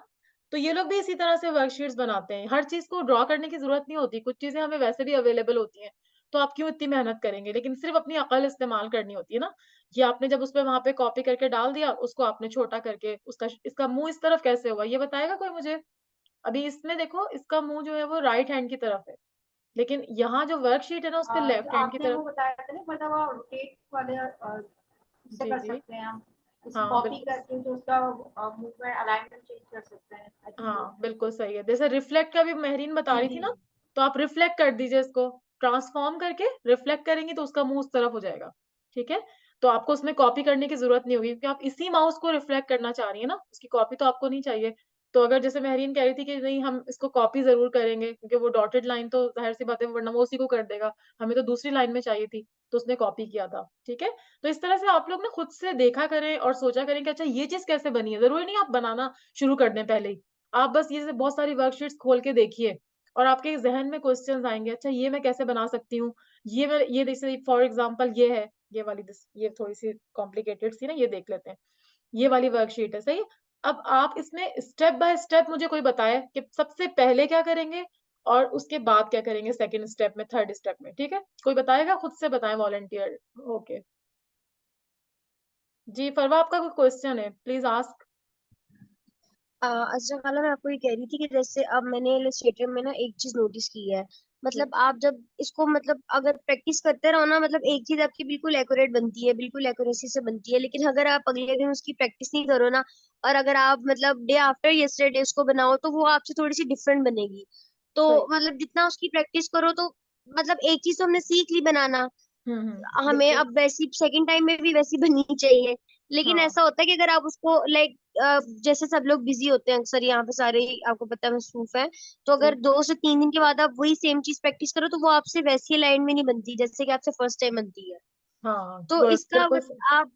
तो ये लोग भी इसी तरह से वर्कशीट्स बनाते हैं, हर चीज को ड्रॉ करने की जरूरत नहीं होती, कुछ चीजें हमें वैसे भी अवेलेबल होती हैं। तो आप क्यों इतनी मेहनत करेंगे, लेकिन सिर्फ अपनी अकल इस्तेमाल करनी होती है ना। ये आपने जब उस पे वहां पे कॉपी करके डाल दिया, उसको आपने छोटा करके उसका इसका मुंह इस तरफ कैसे हुआ ये बताएगा कोई मुझे। अभी इसमें देखो इसका मुंह जो है वो राइट हैंड की तरफ है, लेकिन यहाँ जो वर्कशीट है ना उस पे जो लेफ्ट हैंड की आपने तरफ। वो बताया था ना, मतलब वो रोटेट वाले इससे जी कर जी। सकते हैं हम, इसको हाँ कॉपी बिल्कुल। करके जो उसका मूवमेंट अलाइनमेंट चेंज कर सकते हैं, आई थिंक वो। हाँ बिल्कुल सही है, जैसे रिफ्लेक्ट का भी महरीन बता जी रही थी जी। ना, तो आप रिफ्लेक्ट कर दीजिए, इसको ट्रांसफॉर्म करके रिफ्लेक्ट करेंगी तो उसका मुंह उस तरफ हो जाएगा। ठीक है, तो आपको उसमें कॉपी करने की जरूरत नहीं होगी, क्योंकि आप इसी माउस को रिफ्लेक्ट करना चाह रही है ना, उसकी कॉपी तो आपको नहीं चाहिए। तो अगर जैसे महरीन कह रही थी कि नहीं हम इसको कॉपी जरूर करेंगे, क्योंकि वो डॉटेड लाइन तो जाहिर सी बात है वरना वो उसी को कर देगा, हमें तो दूसरी लाइन में चाहिए थी, तो उसने कॉपी किया था। ठीक है, तो इस तरह से आप लोग ना खुद से देखा करें और सोचा करें कि अच्छा ये चीज कैसे बनी है, जरूरी नहीं आप बनाना शुरू कर दें पहले ही। आप बस ये से बहुत सारी वर्कशीट्स खोल के देखिए और आपके ज़हन में क्वेश्चंस आएँगे, अच्छा ये मैं कैसे बना सकती हूँ? ये जैसे फॉर एग्ज़ाम्पल ये है, ये वाली ये थोड़ी-सी कॉम्प्लिकेटेड सी ना, ये देख लेते हैं। ये वाली वर्कशीट है, सही है? अब आप इसमें स्टेप बाय स्टेप मुझे कोई बताए कि सबसे पहले क्या करेंगे और उसके बाद क्या करेंगे सेकंड स्टेप में, थर्ड स्टेप में, ठीक है? कोई बताएगा? खुद से बताएँ वॉलंटियर। ओके। जी, फरवा आपका कोई क्वेश्चन है? Please ask. अच्छा खाला, मैं आपको ये कह रही थी कि जैसे अब मैंने इलस्ट्रेटर में ना एक चीज नोटिस की है। जी, मतलब आप जब इसको मतलब अगर प्रैक्टिस करते रहो ना, मतलब एक चीज आपकी बिल्कुल एक्यूरेट बनती है, बिल्कुल एक्यूरेसी से बनती है। लेकिन अगर आप अगले दिन उसकी प्रैक्टिस नहीं करो ना, और अगर आप मतलब डे आफ्टर यस्टरडे उसको बनाओ तो वो आपसे थोड़ी सी डिफरेंट बनेगी। तो सही। मतलब जितना उसकी प्रैक्टिस करो तो मतलब एक चीज तो हमने सीख ली बनाना, हमें बिल्कुल। अब वैसी सेकंड टाइम में भी वैसी बननी चाहिए। लेकिन हाँ। ऐसा होता है कि अगर आप उसको लाइक जैसे सब लोग बिजी होते हैं अक्सर यहाँ पे सारे ही आपको पता है मसरूफ है, तो जी। अगर 2 से 3 दिन के बाद आप वही सेम चीज प्रैक्टिस करो तो वो आपसे वैसी लाइन में नहीं बनती जैसे कि आपसे फर्स्ट टाइम बनती है। हाँ, तो गुड, इसका बिल्कुल सही। आप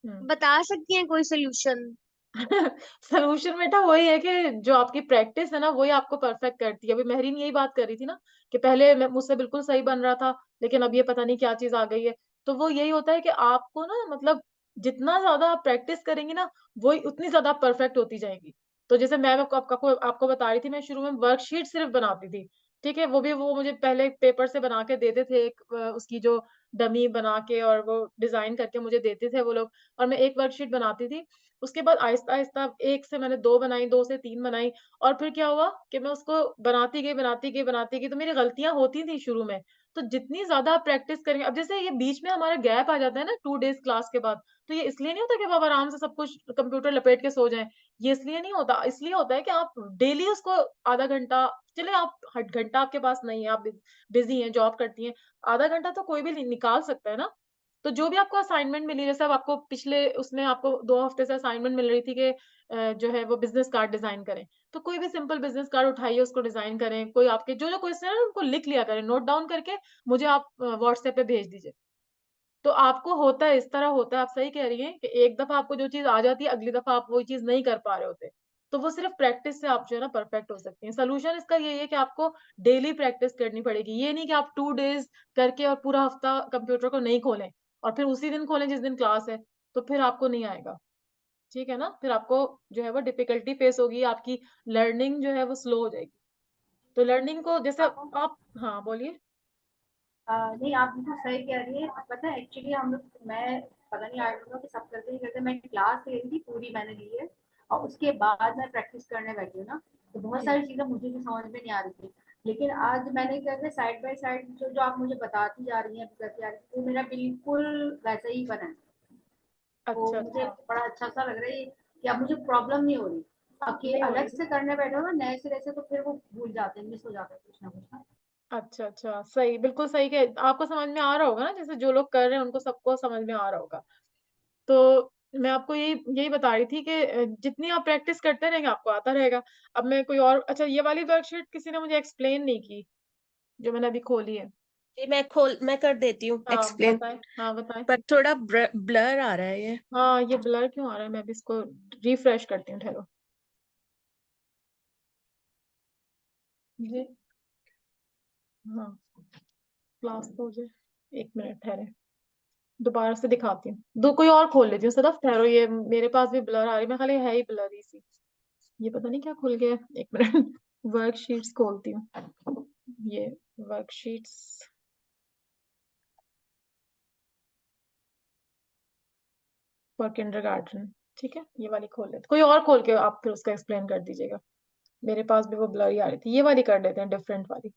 हुँ। बता सकती हैं कोई सोल्यूशन? सॉल्यूशन बेटा वही है कि जो आपकी प्रैक्टिस है ना वही आपको परफेक्ट करती है। अभी महरीन यही बात कर रही थी ना कि पहले मैं मुझसे बिल्कुल सही बन रहा था, लेकिन अब ये पता नहीं क्या चीज़ आ गई है। तो वो यही होता है कि आपको ना मतलब जितना ज़्यादा आप प्रैक्टिस करेंगी ना, वही उतनी ज़्यादा आप परफेक्ट होती जाएँगी। तो जैसे मैं आपको बता रही थी, मैं शुरू में वर्कशीट सिर्फ़ बनाती थी, ठीक है? वो भी वो मुझे पहले पेपर से बना के देते थे, एक उसकी जो डमी बना के और वो डिज़ाइन करके मुझे देते थे वो लोग, और मैं एक वर्कशीट बनाती थी। उसके बाद आहिस्ता-आहिस्ता 1 से मैंने 2 बनाई, 2 से 3 बनाई, और फिर क्या हुआ कि मैं उसको बनाती गई, तो मेरी गलतियाँ होती थी शुरू में। तो जितनी ज़्यादा आप प्रैक्टिस करेंगे, अब जैसे ये बीच में हमारा गैप आ जाता है ना 2 डेज़ क्लास के बाद, तो ये इसलिए नहीं होता कि अब आप आराम से सब कुछ कंप्यूटर लपेट के सो जाएँ। ये इसलिए नहीं होता, इसलिए होता है कि आप डेली उसको आधा घंटा, चलिए आप हठ घंटा आपके पास नहीं है, आप बिज़ी हैं, जॉब करती हैं, आधा घंटा तो कोई भी निकाल सकता है ना। तो जो भी आपको असाइनमेंट मिली, जैसे अब आपको पिछले उसमें आपको 2 हफ्ते से असाइनमेंट मिल रही थी कि जो है वो बिज़नेस कार्ड डिज़ाइन करें। तो कोई भी सिंपल बिज़नेस कार्ड उठाइए, उसको डिज़ाइन करें। कोई आपके जो-जो क्वेश्चन है ना उनको लिख लिया करें, नोट डाउन करके मुझे आप व्हाट्सएप पे भेज दीजिए। तो आपको होता है, इस तरह होता है, आप सही कह रही हैं कि एक दफ़ा आपको जो चीज़ आ जाती है, अगली दफ़ा आप वही चीज़ नहीं कर पा रहे होते। तो वो सिर्फ प्रैक्टिस से आप जो है ना परफेक्ट हो सकते हैं। सोल्यूशन इसका यही है कि आपको डेली प्रैक्टिस करनी पड़ेगी। ये नहीं कि आप 2 डेज करके और पूरा हफ्ता कंप्यूटर को नहीं खोलें और फिर उसी दिन खोलें जिस दिन क्लास है, तो फिर आपको नहीं आएगा। ठीक है ना? फिर आपको जो है वो डिफिकल्टी फेस होगी, आपकी लर्निंग जो है वो स्लो हो जाएगी। तो लर्निंग को जैसे आप, हाँ बोलिए। नहीं, आप बिल्कुल सही कह रही है। पता है एक्चुअली हम लोग, मैं पता नहीं आई डोंट नो कि सब करते ही करते, मैं क्लास ले रही थी पूरी, मैंने ली है और उसके बाद मैं प्रैक्टिस करने बैठी हूँ ना, तो बहुत जी सारी चीजें मुझे भी समझ में नहीं आ रही थी। लेकिन आज मैंने क्या किया, साइड बाय साइड जो जो आप मुझे बताती जा रही हैं, बताती जा रही हैं, वो मेरा बिल्कुल वैसा ही बना है। वो अच्छा मुझे अच्छा। बड़ा अच्छा सा लग रहा है कि अब मुझे प्रॉब्लम नहीं हो रही। अब नहीं हो अलग रही। से करने बैठो ना नए सिरे से, तो फिर वो भूल जाते हैं, मिस हो जाता है कुछ ना कुछ ना। अच्छा अच्छा, सही, बिल्कुल सही कह, आपको समझ में आ रहा होगा ना, जैसे जो लोग कर रहे हैं उनको सबको समझ में आ रहा होगा। तो मैं आपको यही यही बता रही थी कि जितनी आप प्रैक्टिस करते रहेंगे आपको आता रहेगा। अब मैं कोई और, अच्छा ये वाली वर्कशीट किसी ने मुझे एक्सप्लेन नहीं की जो मैंने अभी खोली है। जी मैं कर देती हूँ हाँ एक्सप्लेन, बताएं, हाँ बताएं। पर थोड़ा ब्लर आ रहा है ये। हाँ ये ब्लर क्यों आ रहा है, मैं भी इसको रिफ्रेश करती हूँ, ठहरो जी। हाँ क्लास तो हो जाए, 1 मिनट ठहरे, दोबारा से दिखाती हूँ, दो कोई और खोल लेती हूँ सदफ, ठहरो, ये मेरे पास भी ब्लर आ रही है, मैं खाली है ही ब्लर ही सी, ये पता नहीं क्या खुल गया है। 1 मिनट वर्कशीट्स खोलती हूँ, ये वर्कशीट्स फॉर किंडरगार्टन, ठीक है, ये वाली खोल लेते, कोई और खोल के आप फिर उसका एक्सप्लेन कर दीजिएगा। मेरे पास भी वो ब्लर ही आ रही थी, ये वाली कर लेते हैं, डिफरेंट वाली।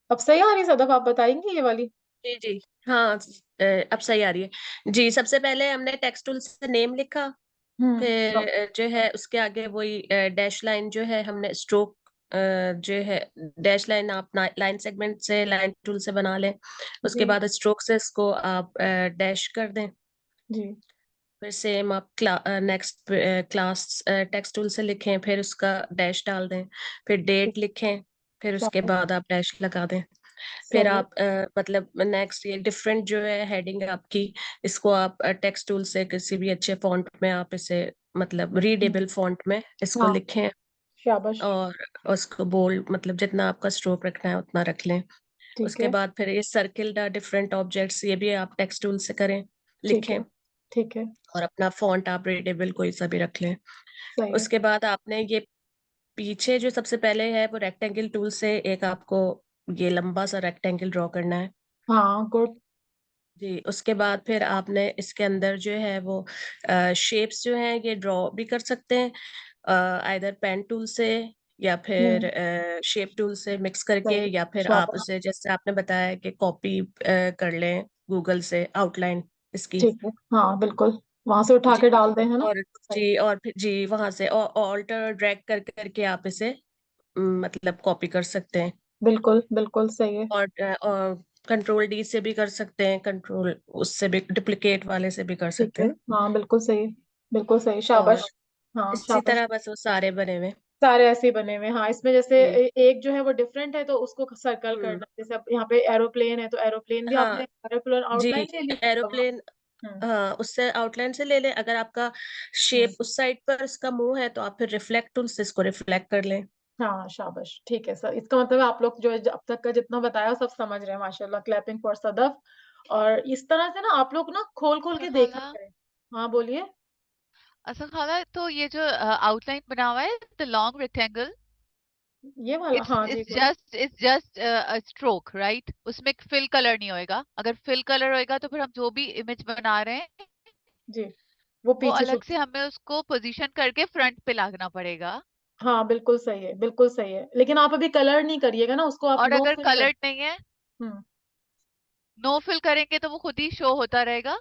अब सही आ रही है सदफ, आप बताएंगे ये वाली। जी जी हाँ, अब सही आ रही है जी। सबसे पहले हमने टेक्स्ट टूल से नेम लिखा, फिर हम्म। जो है उसके आगे वही डैश लाइन जो है हमने स्ट्रोक जो है डैश लाइन आप लाइन सेगमेंट से लाइन टूल से बना लें। उसके जी बाद स्ट्रोक से इसको आप डैश कर दें। जी। फिर सेम आप नेक्स्ट क्लास टेक्स्ट टूल से लिखें, फिर उसका डैश डाल दें, फिर डेट लिखें, फिर उसके शाबाश, बाद आप डैश लगा दें। फिर सही है। आप मतलब नेक्स्ट ये डिफरेंट जो है हेडिंग है आपकी, इसको आप टेक्स्ट टूल से किसी भी अच्छे फॉन्ट में आप इसे मतलब रीडेबल फॉन्ट में इसको हाँ लिखें, शाबाश। और उसको बोल्ड मतलब जितना आपका स्ट्रोक रखना है उतना रख लें। ठीक उसके है बाद फिर ये सर्किल द डिफरेंट ऑब्जेक्ट्स, ये भी आप टेक्स्ट टूल से करें, ठीक लिखें, है ठीक है, और अपना फॉन्ट आप रीडेबल कोई सा भी रख लें। सही है। उसके बाद आपने ये पीछे जो सबसे पहले है वो रेक्टेंगल टूल से एक आपको ये लंबा सा रेक्टेंगल ड्रॉ करना है हाँ गुड। जी। उसके बाद फिर आपने इसके अंदर जो है वो शेप्स जो हैं ये ड्रॉ भी कर सकते हैं, आइदर पेन टूल से या फिर शेप टूल से मिक्स करके, सही, या फिर आप शाबाश। उसे जैसे आपने बताया कि कॉपी कर लें गूगल से आउटलाइन इसकी। ठीक है, हाँ बिल्कुल, वहां से उठा जी, के डाल दें, है ना। और सही, जी और फिर जी वहां से ऑल्टर ड्रैग कर करके आप इसे मतलब कॉपी कर सकते हैं, बिल्कुल बिल्कुल सही है। और कंट्रोल डी से भी कर सकते हैं, कंट्रोल उससे भी डुप्लीकेट वाले से भी कर ठीक सकते है, हैं। हाँ बिल्कुल सही, बिल्कुल सही, और शाबाश। हाँ इसी शाबाश। तरह बस वो सारे बने हुए। सारे ऐसे ही बने हुए हैं। हाँ इसमें जैसे जी एक जो है वो डिफरेंट है तो उसको सर्कल हम्म करना, जैसे अब यहाँ पे एरोप्लेन है तो एरोप्लेन भी आपने हाँ एरोप्लेन जी आउटलाइन ले ली तो वहाँ। एरोप्लेन, हम्म। हाँ उससे आउटलाइन से ले लें। अगर आपका हम्म। शेप उस साइड पर इसका मुंह है तो आप फिर रिफ्लेक्ट टूल से इसको रिफ्लेक्ट कर लें। हाँ शाबाश, ठीक है सर, इसका मतलब आप लोग जो है अब तक का जितना बताया सब समझ रहे हैं, माशाल्लाह, क्लैपिंग फॉर सदफ। और इस तरह से ना आप लोग ना खोल खोल अच्छा के देखा खाला, करें। हाँ बोलिए। अच्छा खाला, तो ये जो आउटलाइन बना हुआ है, द लॉन्ग रेक्टेंगल, ये वाला, इट्स हाँ जी इट्स कोई। Just it's just a stroke, right? उसमें फिल कलर नहीं होएगा। अगर फिल कलर होएगा तो फिर हम जो भी इमेज बना रहे हैं जी वो वो पीछे अलग छुट, से हमें उसको पोजीशन करके फ्रंट पे लागना पड़ेगा। हाँ बिल्कुल सही है, बिल्कुल सही है, लेकिन आप अभी कलर नहीं करिएगा ना उसको, आप और नो अगर फिल कर। कलर्ड नहीं है, हम्म। नो फिल करेंगे तो वो खुद ही शो होता रहेगा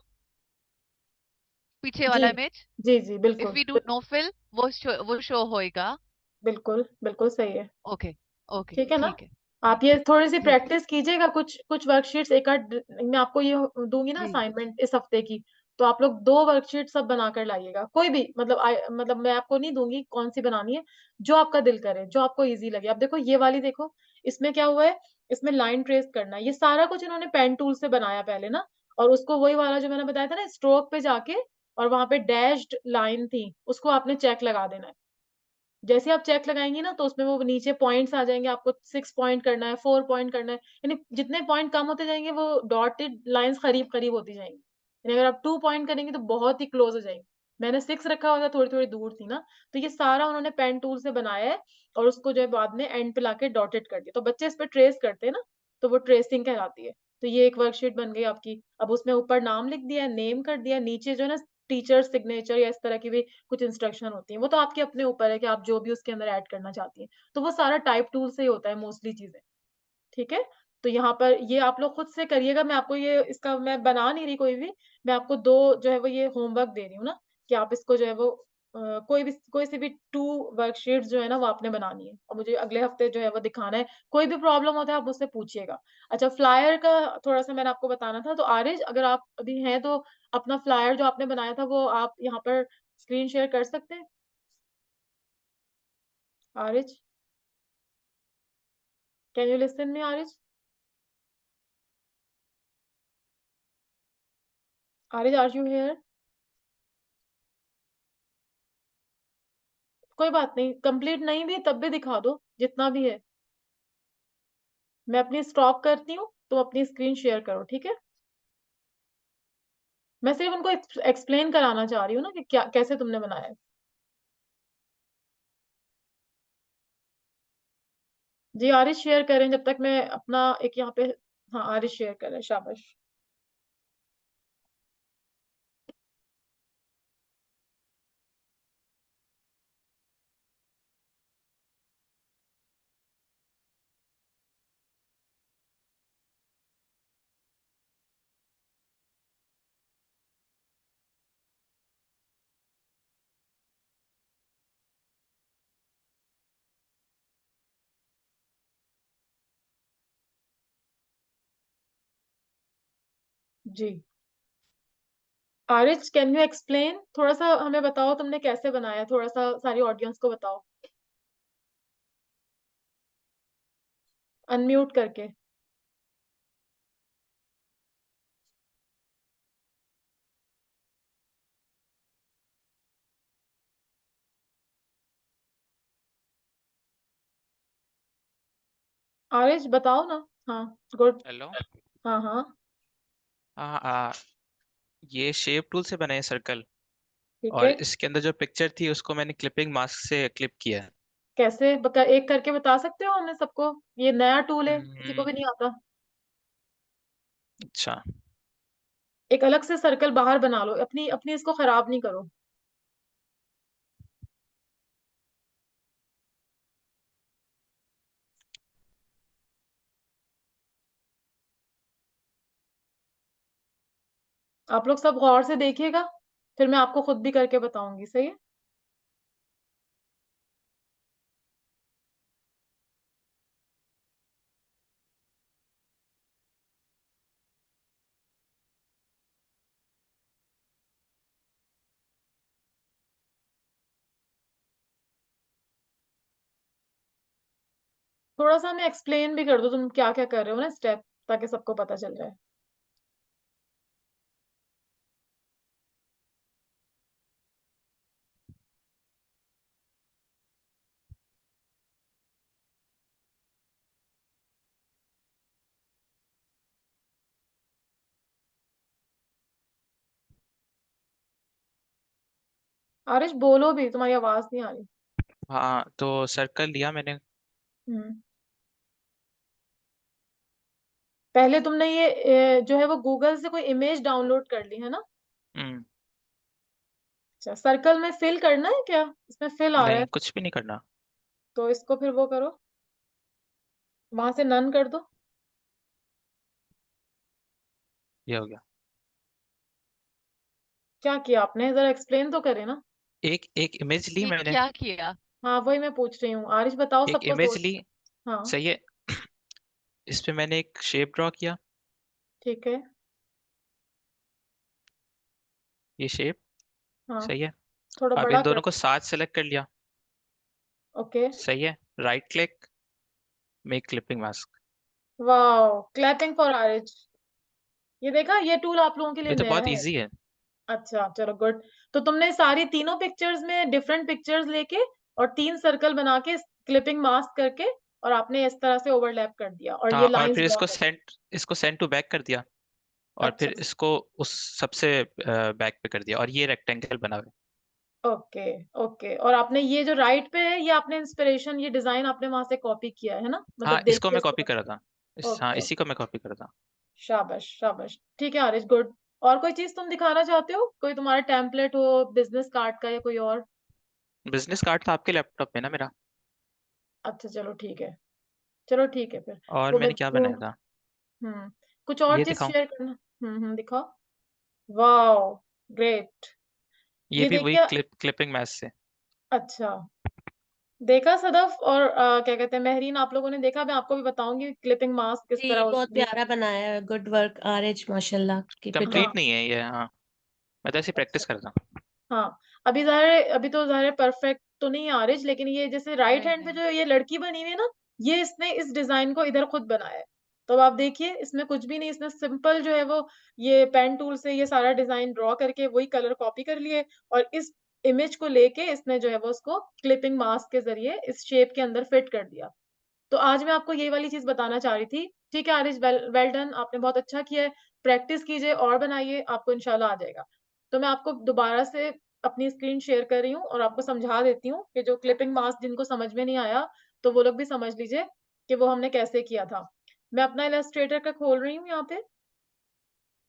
पीछे जी वाला इमेज। जी जी इफ बिल्कुल वी डू नो फिल वो शो होएगा। बिल्कुल बिल्कुल सही है। ओके, ओके, ठीक है ना। ठीक है। आप ये थोड़ी सी जी प्रैक्टिस कीजिएगा, कुछ कुछ वर्कशीट्स एक आध मैं आपको ये दूंगी ना जी असाइनमेंट इस हफ्ते की, तो आप लोग 2 वर्कशीट सब बना कर लाइएगा, कोई भी, मतलब मतलब मैं आपको नहीं दूंगी कौन सी बनानी है, जो आपका दिल करे, जो आपको इजी लगे। अब देखो ये वाली देखो, इसमें क्या हुआ है, इसमें लाइन ट्रेस करना है, ये सारा कुछ इन्होंने पेन टूल से बनाया पहले ना, और उसको वही वाला जो मैंने बताया था ना, स्ट्रोक पे जाके और वहां पे डैश्ड लाइन थी, उसको आपने चेक लगा देना है। जैसे आप चेक लगाएंगी ना तो उसमें वो नीचे पॉइंट्स आ जाएंगे, आपको 6 पॉइंट करना है, 4 पॉइंट करना है, यानी जितने पॉइंट कम होते जाएंगे वो डॉटेड लाइंस करीब करीब होती जाएंगी, यानी अगर आप 2 पॉइंट करेंगे तो बहुत ही क्लोज हो जाएंगे। मैंने 6 रखा हुआ था, थोड़ी थोड़ी दूर थी ना, तो ये सारा उन्होंने पेन टूल से बनाया है और उसको जो है बाद में एंड पे लाके डॉटेड कर दिया, तो बच्चे इस पे ट्रेस करते हैं ना, तो वो ट्रेसिंग कहलाती है। तो ये एक वर्कशीट बन गई आपकी। अब उसमें ऊपर नाम लिख दिया, नेम कर दिया, नीचे जो है ना टीचर सिग्नेचर या इस तरह की भी कुछ इंस्ट्रक्शन होती हैं, वो तो आपके अपने ऊपर है कि आप जो भी उसके अंदर ऐड करना चाहती हैं। तो वो सारा टाइप टूल से ही होता है मोस्टली चीजें, ठीक है। तो यहाँ पर ये आप लोग खुद से करिएगा, मैं आपको ये इसका मैं बना नहीं रही कोई भी, मैं आपको 2 जो है वो ये होमवर्क दे रही हूँ ना, कि आप इसको जो है वो कोई सी भी 2 वर्कशीट्स जो है ना वो आपने बनानी है और मुझे अगले हफ्ते जो है वो दिखाना है। कोई भी प्रॉब्लम होता है आप मुझसे पूछिएगा। अच्छा, फ्लायर का थोड़ा सा मैंने आपको बताना था, तो आरिज अगर आप अभी हैं तो अपना फ्लायर जो आपने बनाया था वो आप यहाँ पर स्क्रीन शेयर कर सकते हैं। Aariz, can you listen me Aariz? Aariz, are you here? कोई बात नहीं, कंप्लीट नहीं भी तब भी दिखा दो जितना भी है। मैं अपनी स्टॉप करती हूँ, तुम अपनी स्क्रीन शेयर करो, ठीक है। मैं सिर्फ उनको एक्सप्लेन कराना चाह रही हूँ ना कि क्या कैसे तुमने बनाया है। जी आरिश शेयर करें जब तक मैं अपना एक यहाँ पे। हाँ आरिश शेयर करें, शाबाश। जी आरिश, कैन यू एक्सप्लेन, थोड़ा सा हमें बताओ तुमने कैसे बनाया, थोड़ा सा सारी ऑडियंस को बताओ अनम्यूट करके। आरिश बताओ ना। हाँ, गुड। हेलो। हाँ हाँ, हाँ, ये शेप टूल से बना है सर्कल। ठीक और है। इसके अंदर जो पिक्चर थी उसको मैंने क्लिपिंग मास्क से क्लिप किया है। कैसे एक करके बता सकते हो हमें सबको? ये नया टूल है, किसी को हम्म, भी नहीं आता। अच्छा। एक अलग से सर्कल बाहर बना लो, अपनी अपनी इसको खराब नहीं करो। आप लोग सब गौर से देखिएगा, फिर मैं आपको खुद भी करके बताऊंगी, सही है। थोड़ा सा हमें एक्सप्लेन भी कर दो तुम क्या क्या कर रहे हो ना स्टेप, ताकि सबको पता चल जाए। आरिश बोलो भी, तुम्हारी आवाज नहीं आ रही। हाँ, तो सर्कल लिया मैंने। हम्म। पहले तुमने ये जो है वो गूगल से कोई इमेज डाउनलोड कर ली है ना? हम्म। अच्छा, सर्कल में फिल करना है क्या? इसमें फिल आ रहा है, नहीं, कुछ भी नहीं करना। तो इसको फिर वो करो, वहां से नन कर दो। ये हो गया। क्या किया आपने, जरा एक्सप्लेन तो करे ना। एक एक इमेज ली ये मैंने। क्या किया? हाँ वही मैं पूछ रही हूँ, आरिश बताओ एक सबको इमेज सोच। ली। हाँ, सही है। इस पे मैंने एक शेप ड्रॉ किया। ठीक है। ये शेप। हाँ, सही है। थोड़ा अब बड़ा इन कर। दोनों को साथ सेलेक्ट कर लिया। ओके। सही है। Right click, make clipping mask. वाह, क्लैपिंग फॉर आरिश। ये देखा, ये टूल आप लोगों के लिए ये तो नया बहुत है। इजी है। अच्छा चलो गुड। तो तुमने सारी तीनों पिक्चर्स में डिफरेंट पिक्चर्स लेके और 3 सर्कल बना के क्लिपिंग मास्क करके और आपने इस तरह से ओवरलैप कर दिया और हाँ, ये और लाइंस फिर ड्रॉ कर इसको सेंड टू बैक कर दिया, और अच्छा फिर इसको उस सबसे बैक पे कर दिया, और ये रेक्टेंगल बना हुआ है। Okay okay. और आपने ये जो राइट पे है ये आपने इंस्पिरेशन ये डिजाइन आपने वहां से कॉपी किया है ना, हाँ, मतलब देख इसको के मैं इसको कॉपी बना। करा था, हाँ, ओके इसी ओके। को मैं कॉपी करा था। शाबाश शाबाश, ठीक है आरिश, गुड। और कोई चीज तुम दिखाना चाहते हो, कोई तुम्हारा टेम्पलेट हो बिजनेस कार्ड का या कोई और? बिजनेस कार्ड था आपके लैपटॉप में ना मेरा, अच्छा चलो ठीक है, चलो ठीक है फिर। और वो मैंने क्या वो बनाया था, हम्म, कुछ और ये चीज दिखाऊं? शेयर करना। दिखाओ। Wow, great. ये ये भी वही देखिए। क्लिपिंग मैच से। अच्छा, देखा सदफ और क्या कहते हैं महरीन, आप लोगों ने देखा? मैं आपको भी बताऊंगी क्लिपिंग मास्क किस जी, तरह बहुत यूज। प्यारा बनाया है, गुड वर्क आरएच, माशाल्लाह, कीप इट हाँ अप। कंप्लीट नहीं है ये, हाँ, मैं तो ऐसे अच्छा। प्रैक्टिस करता हूँ। हाँ, अभी ज़ाहिर अभी तो ज़ाहिर परफेक्ट तो नहीं आ रही, लेकिन ये जैसे राइट नहीं हैंड पे नहीं, जो ये लड़की बनी हुई है ना, ये इसने इस डिजाइन को इधर खुद बनाया है। तो अब आप देखिए इसमें कुछ भी नहीं, इसने सिंपल जो है वो ये पेन टूल से ये सारा डिजाइन ड्रॉ करके वही कलर कॉपी कर लिए और इस इमेज को लेके इसने जो है वो उसको क्लिपिंग मास्क के जरिए इस शेप के अंदर फिट कर दिया। तो आज मैं आपको ये वाली चीज बताना चाह रही थी। ठीक है आरिश, वेल डन, आपने बहुत अच्छा किया है। प्रैक्टिस कीजिए और बनाइए, आपको इंशाल्लाह आ जाएगा। तो मैं आपको दोबारा से अपनी स्क्रीन शेयर कर रही हूँ और आपको समझा देती हूँ कि जो क्लिपिंग मास्क जिनको समझ में नहीं आया तो वो लोग भी समझ लीजिए कि वो हमने कैसे किया था। मैं अपना इलस्ट्रेटर का खोल रही हूँ यहाँ पे।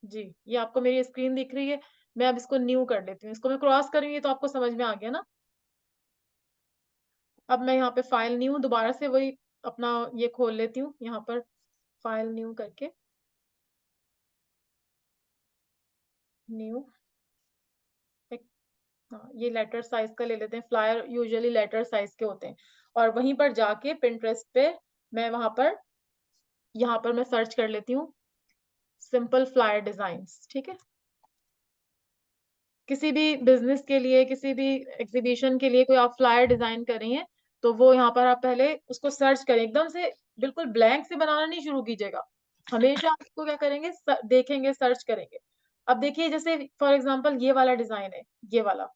जी, ये आपको मेरी स्क्रीन दिख रही है। मैं अब इसको न्यू कर लेती हूँ, इसको मैं क्रॉस करूंगी तो आपको समझ में आ गया ना। अब मैं यहाँ पे फाइल न्यू दोबारा से वही अपना ये खोल लेती हूँ यहाँ पर, फाइल न्यू करके न्यू एक, हाँ ये लेटर साइज का ले लेते हैं, फ्लायर यूजुअली लेटर साइज के होते हैं। और वहीं पर जाके पिंटरेस्ट पे मैं वहां पर यहाँ पर मैं सर्च कर लेती हूँ सिंपल फ्लायर डिजाइन्स। ठीक है, किसी भी बिजनेस के लिए किसी भी एग्जीबिशन के लिए कोई आप फ्लायर डिजाइन कर रही हैं तो वो यहाँ पर आप पहले उसको सर्च करें, एकदम से बिल्कुल ब्लैंक से बनाना नहीं शुरू कीजिएगा। हमेशा आपको क्या करेंगे, देखेंगे, सर्च करेंगे। अब देखिए जैसे फॉर एग्जांपल ये वाला डिजाइन है, ये वाला।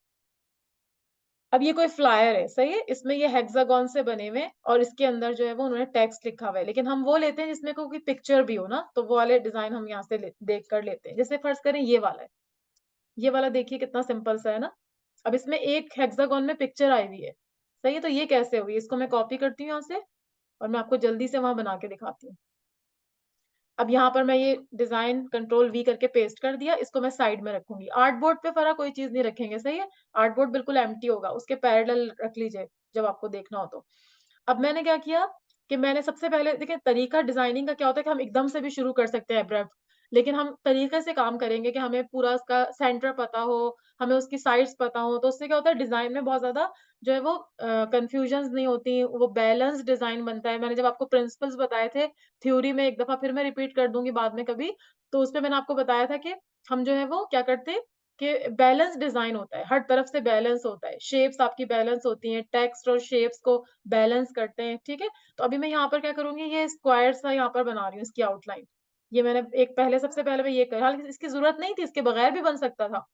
अब ये कोई फ्लायर है, सही है, इसमें ये हेक्सागन से बने हुए हैं और इसके अंदर जो है वो उन्होंने टेक्स्ट लिखा हुआ है, लेकिन हम वो लेते हैं जिसमें कोई पिक्चर भी हो ना, तो वो वाले डिजाइन हम यहाँ से देख कर लेते हैं। जैसे फर्ज करें ये वाला है, ये वाला देखिए कितना सिंपल सा है ना। अब इसमें एक हेक्सागन में पिक्चर आई हुई है, सही है, तो ये कैसे हुई? इसको मैं कॉपी करती हूँ यहाँ से और मैं आपको जल्दी से वहां बना के दिखाती हूँ। अब यहाँ पर मैं ये डिजाइन कंट्रोल वी करके पेस्ट कर दिया, इसको मैं साइड में रखूंगी। आर्ट बोर्ड पे फरा कोई चीज नहीं रखेंगे, सही है, आर्ट बोर्ड बिल्कुल एम्प्टी होगा, उसके पैरेलल रख लीजिए जब आपको देखना हो तो। अब मैंने क्या किया कि मैंने सबसे पहले देखिए, तरीका डिजाइनिंग का क्या होता है कि हम एकदम से भी शुरू कर सकते हैं एब्रप्ट, लेकिन हम तरीके से काम करेंगे कि हमें पूरा उसका सेंटर पता हो, हमें उसकी साइड्स पता हो, तो उससे क्या होता है डिजाइन में बहुत ज्यादा जो है वो कंफ्यूजन्स नहीं होती, वो बैलेंस डिजाइन बनता है। मैंने जब आपको प्रिंसिपल्स बताए थे थ्योरी में, एक दफा फिर मैं रिपीट कर दूंगी बाद में कभी, तो उसमें मैंने आपको बताया था कि हम जो है वो क्या करते हैं कि बैलेंस डिजाइन होता है, हर तरफ से बैलेंस होता है, शेप्स आपकी बैलेंस होती हैं, टेक्स्ट और शेप्स को बैलेंस करते हैं। ठीक है, तो अभी मैं यहाँ पर क्या करूंगी, ये स्क्वायर सा यहाँ पर बना रही हूँ इसकी आउटलाइन। ये मैंने एक पहले सबसे पहले मैं ये कर, हालांकि इसकी जरूरत नहीं थी, इसके बगैर भी बन सकता था।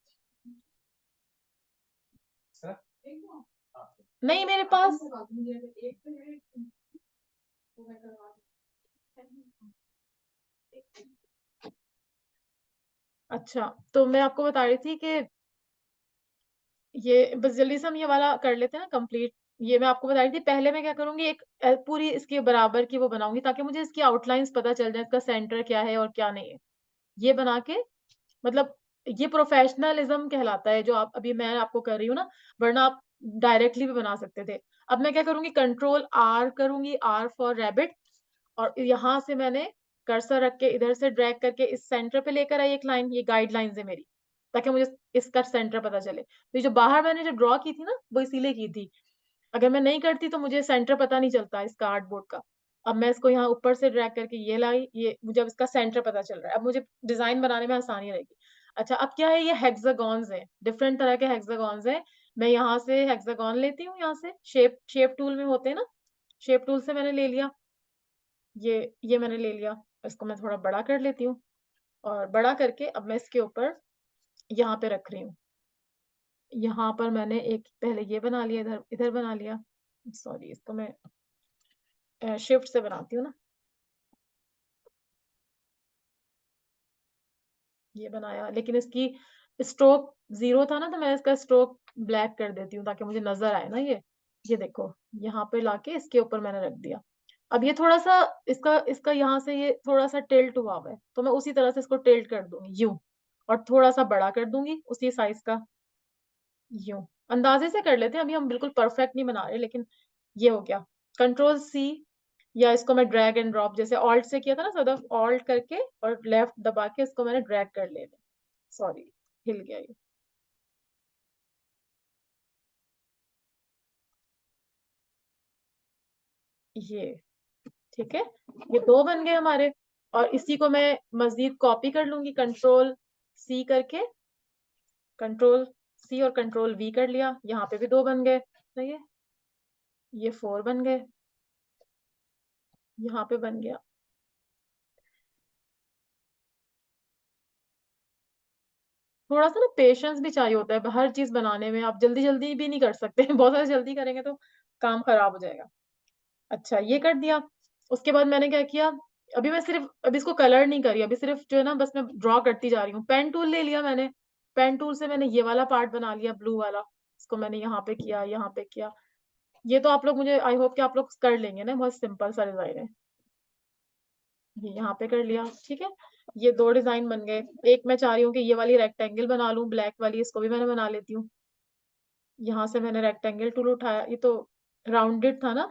नहीं मेरे पास, अच्छा तो मैं आपको बता रही थी कि ये बस जल्दी से हम ये वाला कर लेते हैं ना कंप्लीट। ये मैं आपको बता रही थी, पहले मैं क्या करूंगी, एक पूरी इसके बराबर की वो बनाऊंगी ताकि मुझे इसकी आउटलाइंस पता चल जाए, इसका सेंटर क्या है और क्या नहीं है। ये बना के मतलब ये प्रोफेशनलिज्म कहलाता है जो आप अभी मैं आपको कर रही हूँ ना, वरना आप डायरेक्टली भी बना सकते थे। अब मैं क्या करूंगी, कंट्रोल आर करूंगी, आर फॉर रैबिट, और यहाँ से मैंने कर्सर रख के इधर से ड्रैग करके इस सेंटर पे लेकर आई एक लाइन, ये गाइडलाइंस है मेरी, ताकि मुझे इसका सेंटर पता चले। तो ये जो बाहर मैंने जो ड्रॉ की थी ना वो इसीलिए की थी, अगर मैं नहीं करती तो मुझे सेंटर पता नहीं चलता इसका आर्टबोर्ड का। अब मैं इसको यहाँ ऊपर से ड्रैग करके ये लाई, ये मुझे अब इसका सेंटर पता चल रहा है, अब मुझे डिजाइन बनाने में आसानी रहेगी। अच्छा अब क्या है, ये हेक्सागॉन्स हैं, डिफरेंट तरह के हेक्सागॉन्स हैं। मैं यहाँ से हेक्सागॉन लेती हूँ, यहाँ से शेप टूल में होते हैं ना, शेप टूल से मैंने ले लिया, ये मैंने ले लिया। इसको मैं थोड़ा बड़ा कर लेती हूँ और बड़ा करके अब मैं इसके ऊपर यहाँ पे रख रही हूँ। यहाँ पर मैंने एक पहले ये बना लिया, इधर इधर बना लिया। सॉरी, इसको मैं शिफ्ट से बनाती हूँ ना। ये बनाया, लेकिन इसकी स्ट्रोक 0 था ना, तो मैं इसका स्ट्रोक ब्लैक कर देती हूँ ताकि मुझे नजर आए ना। ये देखो, यहाँ पे लाके इसके ऊपर मैंने रख दिया। अब ये थोड़ा सा इसका इसका यहाँ से ये थोड़ा सा टिल्ट हुआ है, तो मैं उसी तरह से इसको टिल्ट कर दूंगी यूं, और थोड़ा सा बड़ा कर दूंगी उसी साइज का, यूं। अंदाजे से कर लेते हैं, अभी हम बिल्कुल परफेक्ट नहीं बना रहे, लेकिन ये हो गया। कंट्रोल C, या इसको मैं ड्रैग एंड ड्रॉप जैसे ऑल्ट से किया था ना, सदा ऑल्ट करके और लेफ्ट दबा के इसको मैंने ड्रैग कर लेना। सॉरी, हिल गया ये। ठीक है, ये 2 बन गए हमारे। और इसी को मैं मजीद कॉपी कर लूंगी, कंट्रोल C करके, कंट्रोल C और कंट्रोल V कर लिया, यहाँ पे भी 2 बन गए। सही है, ये 4 बन गए, यहाँ पे बन गया। थोड़ा सा ना पेशेंस भी चाहिए होता है हर चीज बनाने में, आप जल्दी जल्दी भी नहीं कर सकते बहुत ज्यादा जल्दी करेंगे तो काम खराब हो जाएगा। अच्छा, ये कर दिया। उसके बाद मैंने क्या किया, अभी मैं सिर्फ अभी इसको कलर नहीं करी, अभी सिर्फ जो है ना बस मैं ड्रॉ करती जा रही हूँ। पेन टूल ले लिया मैंने, पेन टूल से मैंने ये वाला पार्ट बना लिया, ब्लू वाला। इसको मैंने यहाँ पे किया, यहाँ पे किया। ये तो आप लोग, मुझे आई होप कि आप लोग कर लेंगे ना, बहुत सिंपल सा डिजाइन है। ये यहाँ पे कर लिया, ठीक है। ये 2 डिजाइन बन गए। एक मैं चाह रही हूँ कि ये वाली रेक्टेंगल बना लूं, ब्लैक वाली, इसको भी मैंने बना लेती हूँ। यहाँ से मैंने रेक्टेंगल टूल उठाया, ये तो राउंडेड था ना,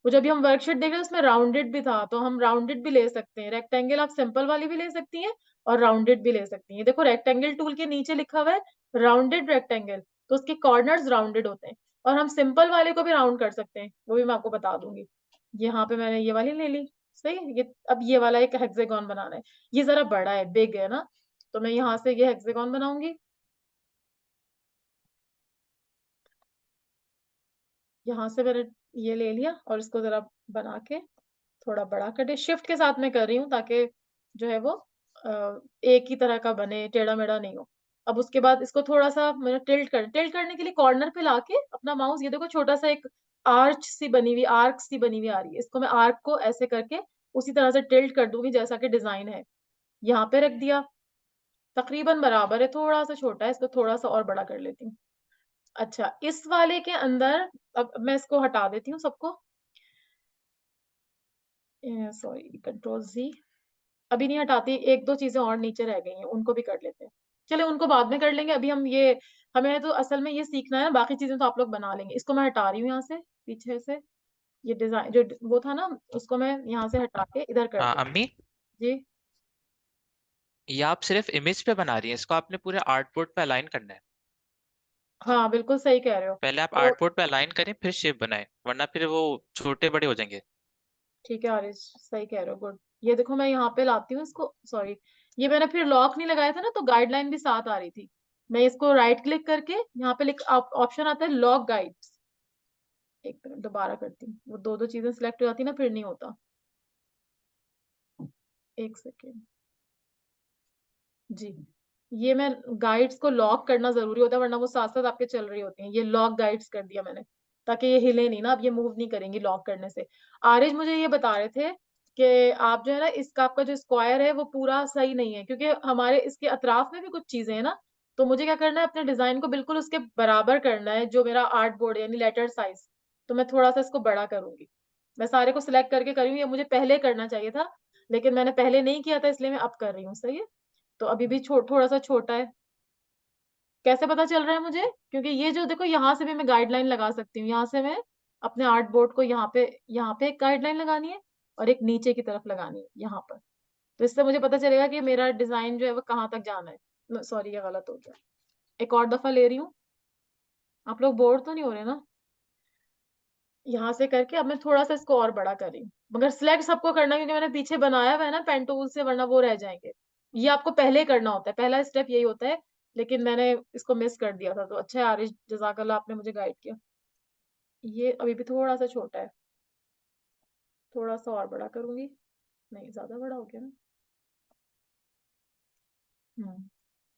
वो जब भी हम वर्कशीट देख रहे हैं उसमें राउंडेड भी था, तो हम राउंडेड भी ले सकते हैं। रेक्टेंगल आप सिंपल वाली भी ले सकती हैं और राउंडेड भी ले सकती हैं। देखो, रेक्टेंगल टूल के नीचे लिखा हुआ है राउंडेड रेक्टेंगल, तो उसके कॉर्नर्स राउंडेड होते हैं। और हम सिंपल वाले को भी राउंड कर सकते हैं, वो भी मैं आपको बता दूंगी। यहाँ पे मैंने ये वाली ले ली। सही है, ये अब ये वाला एक हेक्सागोन बनाना है। ये जरा बड़ा है, बिग है ना, तो मैं यहाँ से ये हेक्सागोन बनाऊंगी। यहाँ से मैंने ये ले लिया और इसको जरा बना के थोड़ा बड़ा कर दे। शिफ्ट के साथ मैं कर रही हूँ ताकि जो है वो एक ही तरह का बने, टेढ़ा मेढ़ा नहीं हो। अब उसके बाद इसको थोड़ा सा मैंने टिल्ट करने के लिए कॉर्नर पे लाके अपना माउस, ये देखो छोटा सा एक आर्क सी बनी हुई आ रही है, इसको मैं आर्क को ऐसे करके उसी तरह से टिल्ट कर दूंगी जैसा कि डिजाइन है। यहाँ पे रख दिया, तकरीबन बराबर है, थोड़ा सा छोटा है, इसको थोड़ा सा और बड़ा कर लेती हूँ। अच्छा, इस वाले के अंदर अब मैं इसको हटा देती हूँ सबको। Sorry, control Z। अभी नहीं हटाती, एक दो चीजें और नीचे रह गई हैं, उनको भी कर लेते हैं। चले, उनको बाद में कर लेंगे, अभी हम ये, हमें तो असल में ये सीखना है ना, बाकी चीजें तो आप लोग बना लेंगे। इसको मैं हटा रही हूँ यहाँ से, पीछे से ये डिजाइन जो वो था ना, उसको मैं यहाँ से हटा के इधर कर हाँ दूँ। अम्मी, जी, ये आप सिर्फ इमेज पे बना रही हैं, इसको आपने पूरे आर्टबोर्ड पे अलाइन करना है। हाँ बिल्कुल सही कह रहे हो। पहले आप तो आर्टबोर्ड पे अलाइन करें फिर शेप बनाएं, वरना फिर वो छोटे बड़े हो जाएंगे। ठीक है आरिश, सही कह रहे हो, गुड। ये देखो, मैं यहाँ पे लाती हूँ इसको, सॉरी, ये मैंने फिर लॉक नहीं लगाया था ना, तो गाइडलाइन भी साथ आ रही थी। मैं इसको राइट क्लिक करके यहाँ पे लिख ऑप्शन आता है लॉक गाइड्स। एक मिनट, दोबारा करती हूँ, वो दो दो चीजें सिलेक्ट हो जाती ना, फिर नहीं होता। एक सेकेंड जी। ये मैं गाइड्स को लॉक करना जरूरी होता है, वरना वो साथ साथ आपके चल रही होती हैं। ये लॉक गाइड्स कर दिया मैंने, ताकि ये हिले नहीं ना, अब ये मूव नहीं करेंगी लॉक करने से। आरिज मुझे ये बता रहे थे कि आप जो है ना, इसका आपका जो स्क्वायर है वो पूरा सही नहीं है, क्योंकि हमारे इसके अतराफ में भी कुछ चीजें हैं ना। तो मुझे क्या करना है, अपने डिजाइन को बिल्कुल उसके बराबर करना है, जो मेरा आर्ट बोर्ड यानी लेटर साइज। तो मैं थोड़ा सा इसको बड़ा करूंगी। मैं सारे को सिलेक्ट करके करूंगी, ये मुझे पहले करना चाहिए था, लेकिन मैंने पहले नहीं किया था, इसलिए मैं अब कर रही हूँ। सही है, तो अभी भी थोड़ा सा छोटा है। कैसे पता चल रहा है मुझे, क्योंकि ये जो देखो, यहाँ से भी मैं गाइडलाइन लगा सकती हूँ। यहाँ से मैं अपने आर्ट बोर्ड को यहाँ पे एक गाइडलाइन लगानी है, और एक नीचे की तरफ लगानी है यहाँ पर। तो इससे मुझे पता चलेगा कि मेरा डिजाइन जो है वो कहाँ तक जाना है। सॉरी, ये गलत हो गया। एक और दफा ले रही हूँ, आप लोग बोर तो नहीं हो रहे ना। यहाँ से करके अब मैं थोड़ा सा इसको और बड़ा कर रही हूँ, मगर सिलेक्ट सबको करना, क्योंकि मैंने पीछे बनाया हुआ है ना पेन टूल से, वरना वो रह जाएंगे। ये आपको पहले करना होता है, पहला स्टेप यही होता है, लेकिन मैंने इसको मिस कर दिया था। तो अच्छा है आरिश, जजाकल्ला, आपने मुझे गाइड किया। ये अभी भी थोड़ा सा छोटा है, थोड़ा सा और बड़ा करूंगी। नहीं, ज्यादा बड़ा हो गया ना।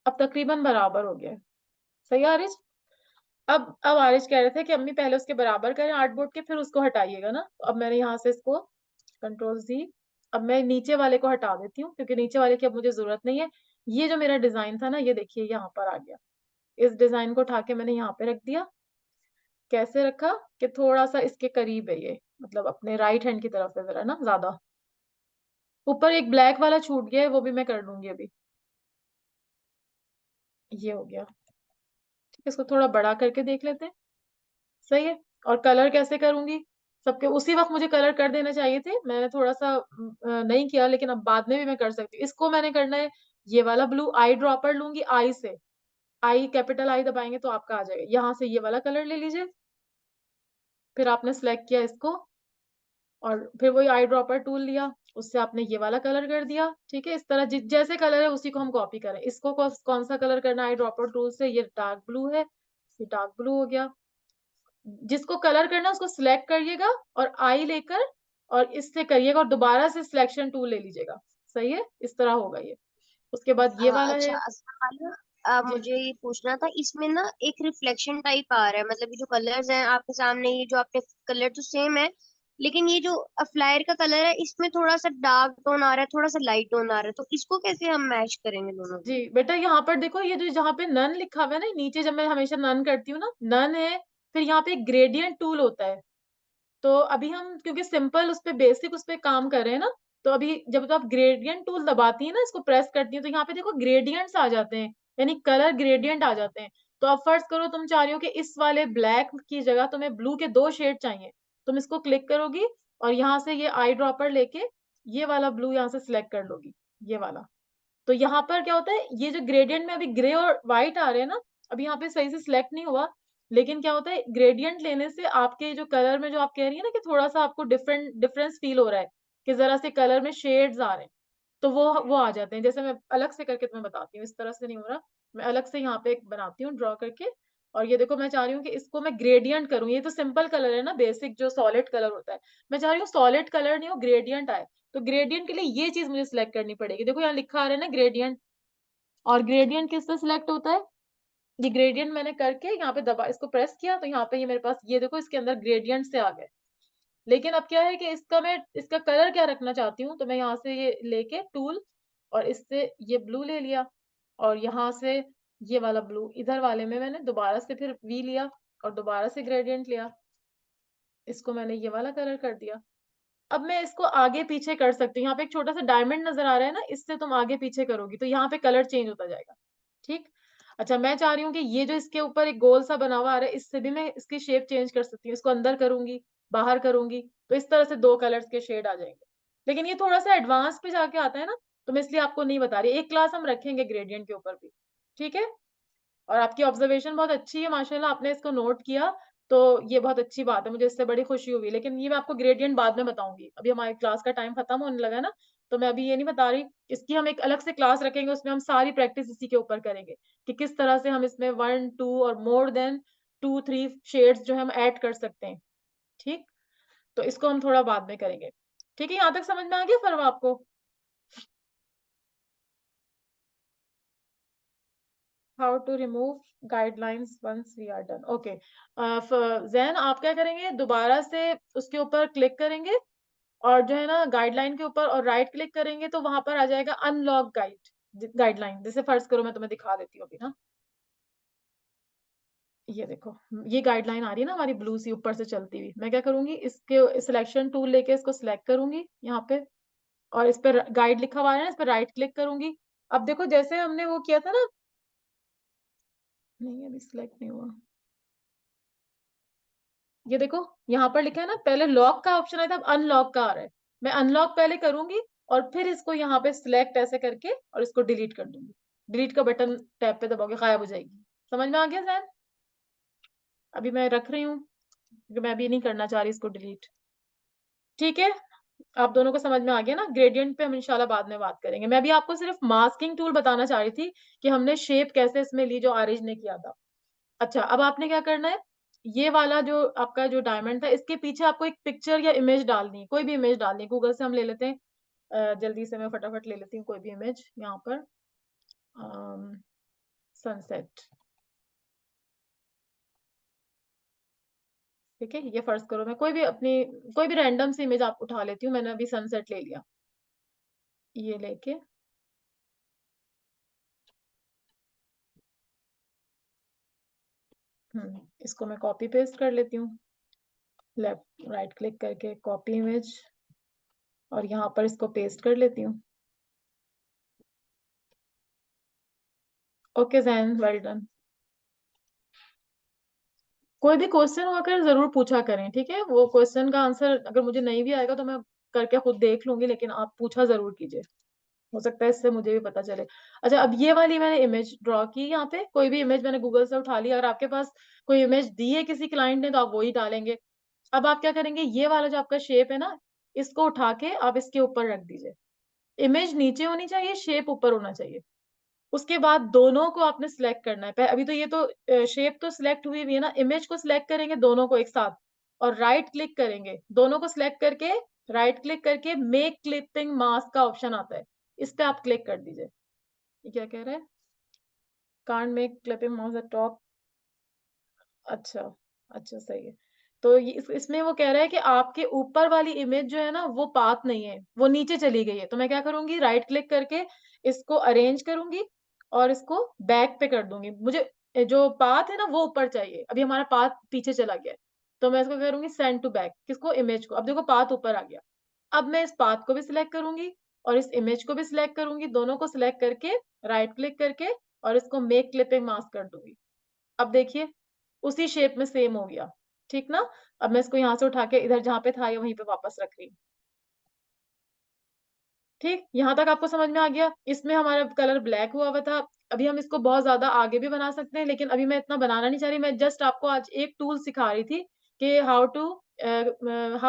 अब तकरीबन बराबर हो गया है। सही है आरिश। अब आरिश कह रहे थे कि अम्मी पहले उसके बराबर करें आर्टबोर्ड के, फिर उसको हटाइएगा ना। तो अब मैंने यहाँ से इसको Ctrl+Z, अब मैं नीचे वाले को हटा देती हूँ क्योंकि नीचे वाले की अब मुझे जरूरत नहीं है। ये जो मेरा डिजाइन था ना, ये देखिए यहाँ पर आ गया। इस डिजाइन को उठा के मैंने यहाँ पे रख दिया। कैसे रखा कि थोड़ा सा इसके करीब है ये, मतलब अपने राइट हैंड की तरफ है जरा ना ज्यादा। ऊपर एक ब्लैक वाला छूट गया है, वो भी मैं कर लूंगी अभी। ये हो गया। ठीक है, इसको थोड़ा बड़ा करके देख लेते हैं। सही है। और कलर कैसे करूंगी? सबके उसी वक्त मुझे कलर कर देना चाहिए थे, मैंने थोड़ा सा नहीं किया, लेकिन अब बाद में भी मैं कर सकती हूँ। इसको मैंने करना है ये वाला ब्लू, आई ड्रॉपर लूंगी, आई से, आई कैपिटल आई दबाएंगे तो आपका आ जाएगा। यहाँ से ये वाला कलर ले लीजिए, फिर आपने सेलेक्ट किया इसको, और फिर वही आई ड्रॉपर टूल लिया, उससे आपने ये वाला कलर कर दिया। ठीक है, इस तरह जैसे कलर है उसी को हम कॉपी करें। इसको कौन सा कलर करना है आई ड्रॉपर टूल से? ये डार्क ब्लू है, ये डार्क ब्लू हो गया। जिसको कलर करना है उसको सिलेक्ट करिएगा और आई लेकर और इससे करिएगा और दोबारा से सिलेक्शन टूल ले लीजिएगा। सही है, इस तरह होगा ये। उसके बाद ये वाला अच्छा है असमा, जी। मुझे ये पूछना था, इसमें ना एक रिफ्लेक्शन टाइप आ रहा है, मतलब ये जो कलर्स हैं आपके सामने, ये जो आपने कलर तो सेम है, लेकिन ये जो फ्लायर का कलर है इसमें थोड़ा सा डार्क टोन आ रहा है, थोड़ा सा लाइट टोन आ रहा है, तो इसको कैसे हम मैच करेंगे दोनों को? जी बेटा, यहाँ पर देखो, ये जो जहाँ पे नन लिखा हुआ है ना नीचे, जब मैं हमेशा नन करती हूँ ना, नन है, फिर यहाँ पे ग्रेडियंट टूल होता है। तो अभी हम क्योंकि सिंपल उस पे बेसिक उस पे काम कर रहे हैं ना, तो अभी जब तो आप ग्रेडियंट टूल दबाती है ना, इसको प्रेस करती है, तो यहाँ पे देखो ग्रेडियंट्स आ जाते हैं, यानी कलर ग्रेडियंट आ जाते हैं। तो अब फर्ज करो तुम चाह रही हो कि इस वाले ब्लैक की जगह तुम्हें ब्लू के 2 शेड चाहिए, तुम इसको क्लिक करोगी और यहाँ से ये आई ड्रॉपर लेके ये वाला ब्लू यहाँ से सिलेक्ट कर लोगी, ये वाला। तो यहाँ पर क्या होता है, ये जो ग्रेडियंट में अभी ग्रे और व्हाइट आ रहे हैं ना, अभी यहाँ पे सही से सिलेक्ट नहीं हुआ, लेकिन क्या होता है ग्रेडियंट लेने से आपके जो कलर में, जो आप कह रही है ना कि थोड़ा सा आपको डिफरेंस फील हो रहा है, कि जरा से कलर में शेड्स आ रहे हैं, तो वो आ जाते हैं। जैसे मैं अलग से करके तुम्हें बताती हूँ, इस तरह से नहीं हो रहा, मैं अलग से यहाँ पे एक बनाती हूँ ड्रॉ करके। और ये देखो, मैं चाह रही हूँ कि इसको मैं ग्रेडियंट करूँ, ये तो सिंपल कलर है ना, बेसिक जो सॉलिड कलर होता है, मैं चाह रही हूँ सॉलिड कलर नहीं हो, ग्रेडियंट आए। तो ग्रेडियंट के लिए ये चीज मुझे सिलेक्ट करनी पड़ेगी। देखो यहाँ लिखा आ रहा है ना ग्रेडियंट, और ग्रेडियंट किससे सिलेक्ट होता है? ये ग्रेडियंट मैंने करके यहाँ पे दबा, इसको प्रेस किया, तो यहाँ पे ये मेरे पास, ये देखो इसके अंदर ग्रेडियंट से आ गए। लेकिन अब क्या है कि इसका मैं इसका कलर क्या रखना चाहती हूँ, तो मैं यहाँ से ये लेके टूल और इससे ये ब्लू ले लिया, और यहाँ से ये वाला ब्लू, इधर वाले में मैंने दोबारा से फिर वी लिया और दोबारा से ग्रेडियंट लिया, इसको मैंने ये वाला कलर कर दिया। अब मैं इसको आगे पीछे कर सकती हूँ, यहाँ पे एक छोटा सा डायमंड नजर आ रहा है ना, इससे तुम आगे पीछे करोगी तो यहाँ पे कलर चेंज होता जाएगा। ठीक। अच्छा, मैं चाह रही हूँ कि ये जो इसके ऊपर एक गोल सा बना हुआ आ रहा है, इससे भी मैं इसकी शेप चेंज कर सकती हूँ। इसको अंदर करूंगी, बाहर करूंगी, तो इस तरह से 2 कलर्स के शेड आ जाएंगे। लेकिन ये थोड़ा सा एडवांस पे जाके आता है ना, तो मैं इसलिए आपको नहीं बता रही। एक क्लास हम रखेंगे ग्रेडियंट के ऊपर भी। ठीक है। और आपकी ऑब्जर्वेशन बहुत अच्छी है माशाल्लाह, आपने इसको नोट किया, तो ये बहुत अच्छी बात है, मुझे इससे बड़ी खुशी हुई। लेकिन ये मैं आपको ग्रेडियंट बाद में बताऊंगी, अभी हमारी क्लास का टाइम खत्म होने लगा ना, तो मैं अभी ये नहीं बता रही। इसकी हम एक अलग से क्लास रखेंगे, उसमें हम सारी प्रैक्टिस इसी के ऊपर करेंगे कि किस तरह से हम इसमें 1 2 और मोर देन 2 3 शेड्स जो है हम ऐड कर सकते हैं। ठीक। तो इसको हम थोड़ा बाद में करेंगे। ठीक है, यहाँ तक समझ में आ गया फरवा आपको? How to remove guidelines once we are done. Okay, Jain आप क्या करेंगे, दोबारा से उसके ऊपर क्लिक करेंगे और जो है ना गाइडलाइन के ऊपर और राइट क्लिक करेंगे, तो वहां पर आ जाएगा अनलॉक गाइडलाइन। जैसे फर्ज करो मैं तुम्हें दिखा देती हूँ अभी ना, ये देखो, ये गाइडलाइन आ रही है ना हमारी ब्लू सी ऊपर से चलती हुई। मैं क्या करूंगी, इसके सिलेक्शन टूल लेके इसको सिलेक्ट करूंगी यहाँ पे, और इस पर गाइड लिखा हुआ है ना, इस पर राइट क्लिक करूंगी। अब देखो जैसे हमने वो किया था ना, नहीं अभी सिलेक्ट नहीं हुआ, ये देखो यहाँ पर लिखा है ना, पहले लॉक का ऑप्शन आया था, अब अनलॉक का आ रहा है। मैं अनलॉक पहले करूंगी और फिर इसको यहाँ पे सिलेक्ट ऐसे करके और इसको डिलीट कर दूंगी। डिलीट का बटन टैप पे दबाओगे, गायब हो जाएगी। समझ में आ गया सर? अभी मैं रख रही हूँ क्योंकि मैं अभी नहीं करना चाह रही इसको डिलीट। ठीक है, आप दोनों को समझ में आ गया ना? ग्रेडियंट पे हम इंशाल्लाह बाद में बात करेंगे। मैं अभी आपको सिर्फ मास्किंग टूल बताना चाह रही थी कि हमने शेप कैसे इसमें ली, जो आरिज ने किया था। अच्छा, अब आपने क्या करना है, ये वाला जो आपका जो डायमंड था, इसके पीछे आपको एक पिक्चर या इमेज डालनी है, कोई भी इमेज डालनी है। गूगल से हम ले लेते हैं, जल्दी से मैं फटाफट ले लेती हूँ कोई भी इमेज यहाँ पर। सनसेट, ठीक है, ये फर्ज करो मैं कोई भी रैंडम सी इमेज आप उठा लेती हूँ। मैंने अभी सनसेट ले लिया, ये लेके इसको मैं कॉपी पेस्ट कर लेती हूँ, लेफ्ट राइट क्लिक करके कॉपी इमेज, और यहाँ पर इसको पेस्ट कर लेती हूँ। Okay Jain, well done. कोई भी क्वेश्चन हुआ कर जरूर पूछा करें, ठीक है? वो क्वेश्चन का आंसर अगर मुझे नहीं भी आएगा तो मैं करके खुद देख लूंगी, लेकिन आप पूछा जरूर कीजिए, हो सकता है इससे मुझे भी पता चले। अच्छा, अब ये वाली मैंने इमेज ड्रॉ की, यहाँ पे कोई भी इमेज मैंने गूगल से उठा ली। अगर आपके पास कोई इमेज दी है किसी क्लाइंट ने तो आप वही डालेंगे। अब आप क्या करेंगे, ये वाला जो आपका शेप है ना, इसको उठा के आप इसके ऊपर रख दीजिए। इमेज नीचे होनी चाहिए, शेप ऊपर होना चाहिए। उसके बाद दोनों को आपने सिलेक्ट करना है। अभी तो ये तो शेप तो सिलेक्ट हुई हुई है ना, इमेज को सिलेक्ट करेंगे दोनों को एक साथ, और राइट क्लिक करेंगे, दोनों को सिलेक्ट करके राइट क्लिक करके मेक क्लिपिंग मास्क का ऑप्शन आता है, इस पे आप क्लिक कर दीजिए। ये क्या कह रहा है, can't make clipping mask eight top. अच्छा, अच्छा सही है। तो ये इसमें वो कह रहा है कि आपके ऊपर वाली इमेज जो है ना वो पाथ नहीं है, वो नीचे चली गई है। तो मैं क्या करूंगी, राइट क्लिक करके इसको अरेंज करूंगी और इसको बैक पे कर दूंगी। मुझे जो पाथ है ना वो ऊपर चाहिए, अभी हमारा पाथ पीछे चला गया है। तो मैं इसको करूंगी सेंड टू बैक, किसको, इमेज को। अब देखो पाथ ऊपर आ गया। अब मैं इस पाथ को भी सिलेक्ट करूंगी और इस इमेज को भी सिलेक्ट करूंगी, दोनों को सिलेक्ट करके राइट क्लिक करके और इसको मेक क्लिपिंग मास्क कर दूंगी। अब देखिए उसी शेप में सेम हो गया, ठीक ना? अब मैं इसको यहाँ से उठा के इधर जहां पे था ये वहीं पे वापस रख रही हूँ। ठीक, यहाँ तक आपको समझ में आ गया? इसमें हमारा कलर ब्लैक हुआ हुआ था। अभी हम इसको बहुत ज्यादा आगे भी बना सकते हैं, लेकिन अभी मैं इतना बनाना नहीं चाह रही। मैं जस्ट आपको आज एक टूल सिखा रही थी कि how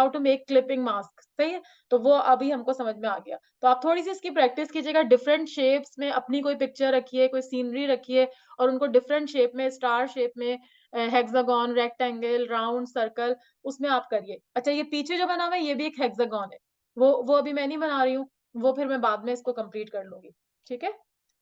to make clipping mask, सही है? तो वो अभी हमको समझ में आ गया। तो आप थोड़ी सी इसकी प्रैक्टिस कीजिएगा, डिफरेंट शेप्स में अपनी कोई पिक्चर रखिए, कोई सीनरी रखिए, और उनको डिफरेंट शेप में, स्टार शेप में, हेक्सागन, रेक्टेंगल, राउंड, सर्कल, उसमें आप करिए। अच्छा, ये पीछे जो बना हुआ है ये भी एक हेक्सागन है, वो अभी मैं नहीं बना रही हूँ, वो फिर मैं बाद में इसको कंप्लीट कर लूंगी, ठीक है?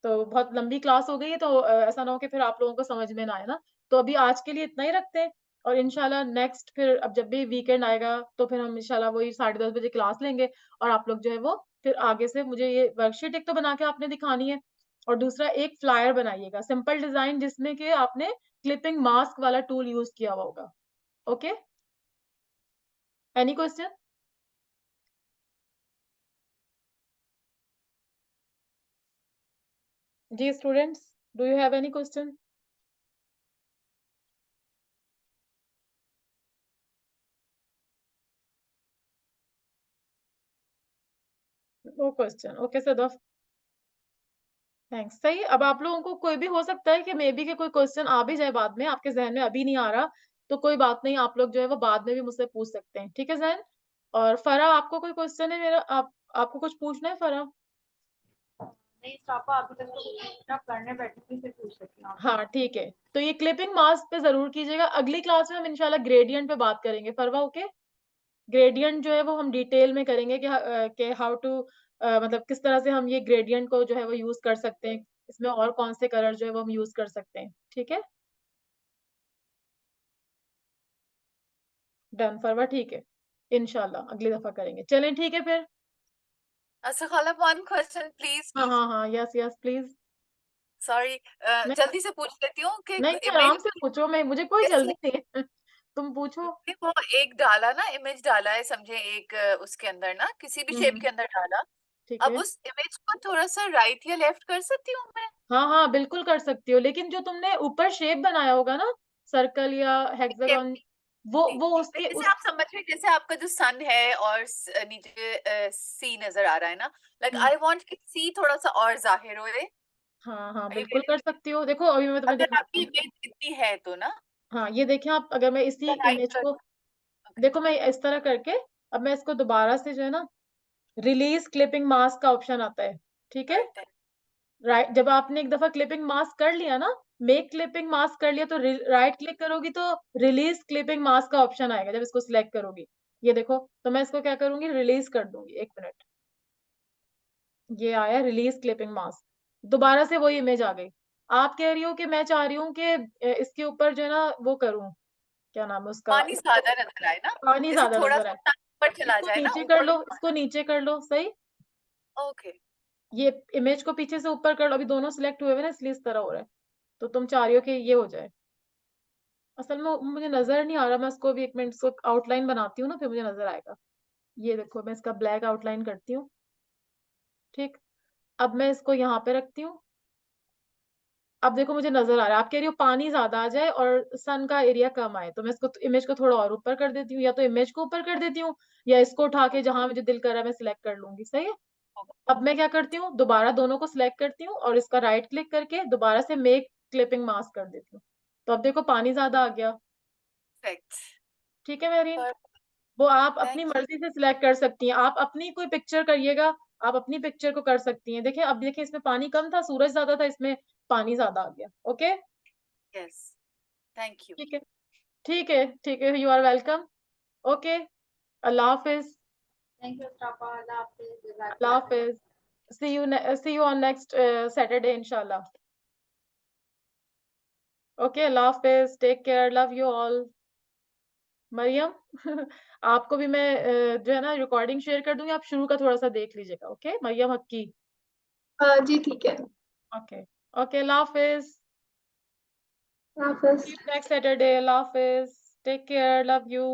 तो बहुत लंबी क्लास हो गई है, तो ऐसा ना हो कि फिर आप लोगों को समझ में ना आए ना। तो अभी आज के लिए इतना ही रखते हैं, और इंशाल्लाह नेक्स्ट फिर अब जब भी वीकेंड आएगा तो फिर हम इंशाल्लाह वही 10:30 बजे क्लास लेंगे, और आप लोग जो है वो फिर आगे से मुझे ये वर्कशीट एक तो बना के आपने दिखानी है, और दूसरा एक फ्लायर बनाइएगा, सिंपल डिजाइन जिसमें कि आपने क्लिपिंग मास्क वाला टूल यूज किया हुआ होगा। Okay, any question? जी students, do you have any question? No question, okay Sadaf, thanks. सही है। अब आप लोगों को कोई भी हो सकता है कि मे बी के कोई क्वेश्चन आ भी जाए बाद में, आपके जहन में अभी नहीं आ रहा, तो कोई बात नहीं, आप लोग जो है वो बाद में भी मुझसे पूछ सकते हैं, ठीक है जहन? और फरा, आपको कोई क्वेश्चन है मेरा, आपको कुछ पूछना है फरा? नहीं पापा, अभी तक तो पूछना, करने बैठी थी, फिर पूछ सकती हूँ आपसे। हाँ ठीक है, तो ये क्लिपिंग मास्क पे जरूर कीजिएगा। अगली क्लास में हम इंशाल्लाह ग्रेडियंट पे बात करेंगे, फरवा ओके? ग्रेडियंट जो है वो हम डिटेल में करेंगे कि हाउ टू, मतलब किस तरह से हम ये ग्रेडियंट को जो है वो यूज कर सकते हैं, इसमें और कौन से कलर जो है वो हम यूज कर सकते हैं, ठीक है? डन फरवा, ठीक है, इंशाल्लाह अगली दफा करेंगे। चलें ठीक है फिर। खाला, one question please. हाँ हाँ हाँ, यस यस प्लीज। Sorry, मैं जल्दी से पूछ लेती हूँ कि नहीं, इमेज आराम से पूछो, मैं मुझे कोई कैसे, जल्दी नहीं है तुम पूछो। वो एक डाला ना, इमेज डाला है समझे, एक उसके अंदर ना, किसी भी शेप के अंदर डाला। ठीक अब है। उस इमेज को थोड़ा सा राइट या लेफ्ट कर सकती हूँ मैं? हाँ हाँ बिल्कुल कर सकती हो, लेकिन जो तुमने ऊपर शेप बनाया होगा ना, सर्कल या शेप हेक्सागन, नहीं, वो नहीं, उसके जैसे उस आप समझ रहे हैं, जैसे आपका जो सन है और नीचे सी नजर आ रहा है ना, लाइक हम्म, आई वांट कि सी थोड़ा सा और जाहिर होए। हाँ हाँ Are you बिल्कुल getting कर me? सकती हो। देखो अभी मैं तुम्हें अगर दिखाती आपकी हूँ। इमेज इतनी है तो ना, हाँ ये देखें आप, अगर मैं इसी राइट इमेज कर, को, देखो मैं इस तरह करके, अब मैं इसको दोबारा से जो है ना, रिलीज क्लिपिंग मास्क का ऑप्शन आता है, ठीक है? राइट है। राइट, जब आपने एक दफा क्लिपिंग मास्क कर लिया ना, मेक क्लिपिंग मास्क कर लिया, तो राइट क्लिक करोगी तो रिलीज क्लिपिंग मास्क का ऑप्शन आएगा जब इसको सिलेक्ट करोगी। ये देखो, तो मैं इसको क्या करूंगी, रिलीज कर दूंगी, एक मिनट, ये आया रिलीज क्लिपिंग मास्क, दोबारा से वही इमेज आ गई। आप कह रही हो कि मैं चाह रही हूँ कि इसके ऊपर जो है ना वो करूँ, क्या नाम है उसका, पानी ज्यादा नजर आए ना, पानी जैसे ज्यादा थोड़ा नजर सा आए। ऊपर चला इसको जाए ना, नीचे कर ऊपर लो, भी इसको नीचे कर लो, सही। ओके। ये इमेज को पीछे से ऊपर कर लो, अभी दोनों सिलेक्ट हुए हुए ना इसलिए इस तरह हो रहा है। तो तुम चाह रही हो कि ये हो जाए। असल में मुझे नजर नहीं आ रहा, मैं इसको अभी 1 मिनट इसको आउटलाइन बनाती हूँ ना, फिर मुझे नजर आएगा। ये देखो मैं इसका ब्लैक आउटलाइन करती हूँ। ठीक, अब मैं इसको यहाँ पे रखती हूँ। अब देखो मुझे नजर आ रहा है, आप कह रही हो पानी ज्यादा आ जाए और सन का एरिया कम आए, तो मैं इसको इमेज को थोड़ा और ऊपर कर देती हूँ, या तो इमेज को ऊपर कर देती हूँ, या इसको उठा के जहां मुझे दिल कर रहा है मैं सिलेक्ट कर लूंगी, सही है। अब मैं क्या करती हूँ, दोबारा दोनों को सिलेक्ट करती हूँ और इसका राइट क्लिक करके दोबारा से मेक क्लिपिंग मास्क कर देती हूँ। तो अब देखो पानी ज्यादा आ गया। परफेक्ट। ठीक है मेरीन, वो आप अपनी थैंक मर्जी से सिलेक्ट कर सकती हैं। आप अपनी कोई पिक्चर करिएगा, आप अपनी पिक्चर को कर सकती हैं। देखिए अब देखिए इसमें पानी कम था, सूरज ज्यादा था, इसमें पानी ज्यादा आ गया। Okay, you. Yes, thank you. ठीक है, ठीक है, ठीक है, यू आर वेलकम। ओके, अल्लाह हाफिज, थैंक यू मुस्तफा, अल्लाह हाफिज, अल्लाह जज़ाकल्लाह खैर। हाफिज। see you on next Saturday inshallah. Okay, अल्लाह हाफिज, take care, love you all. Mariam आपको भी मैं जो है ना रिकॉर्डिंग शेयर कर दूंगी, आप शुरू का थोड़ा सा देख लीजिएगा। ओके मरियम हक्की। जी ठीक है। ओके, ओके, अल्लाह हाफिज, हाफिज। नेक्स्ट सैटरडे, अल्लाह हाफिज, टेक केयर, लव यू।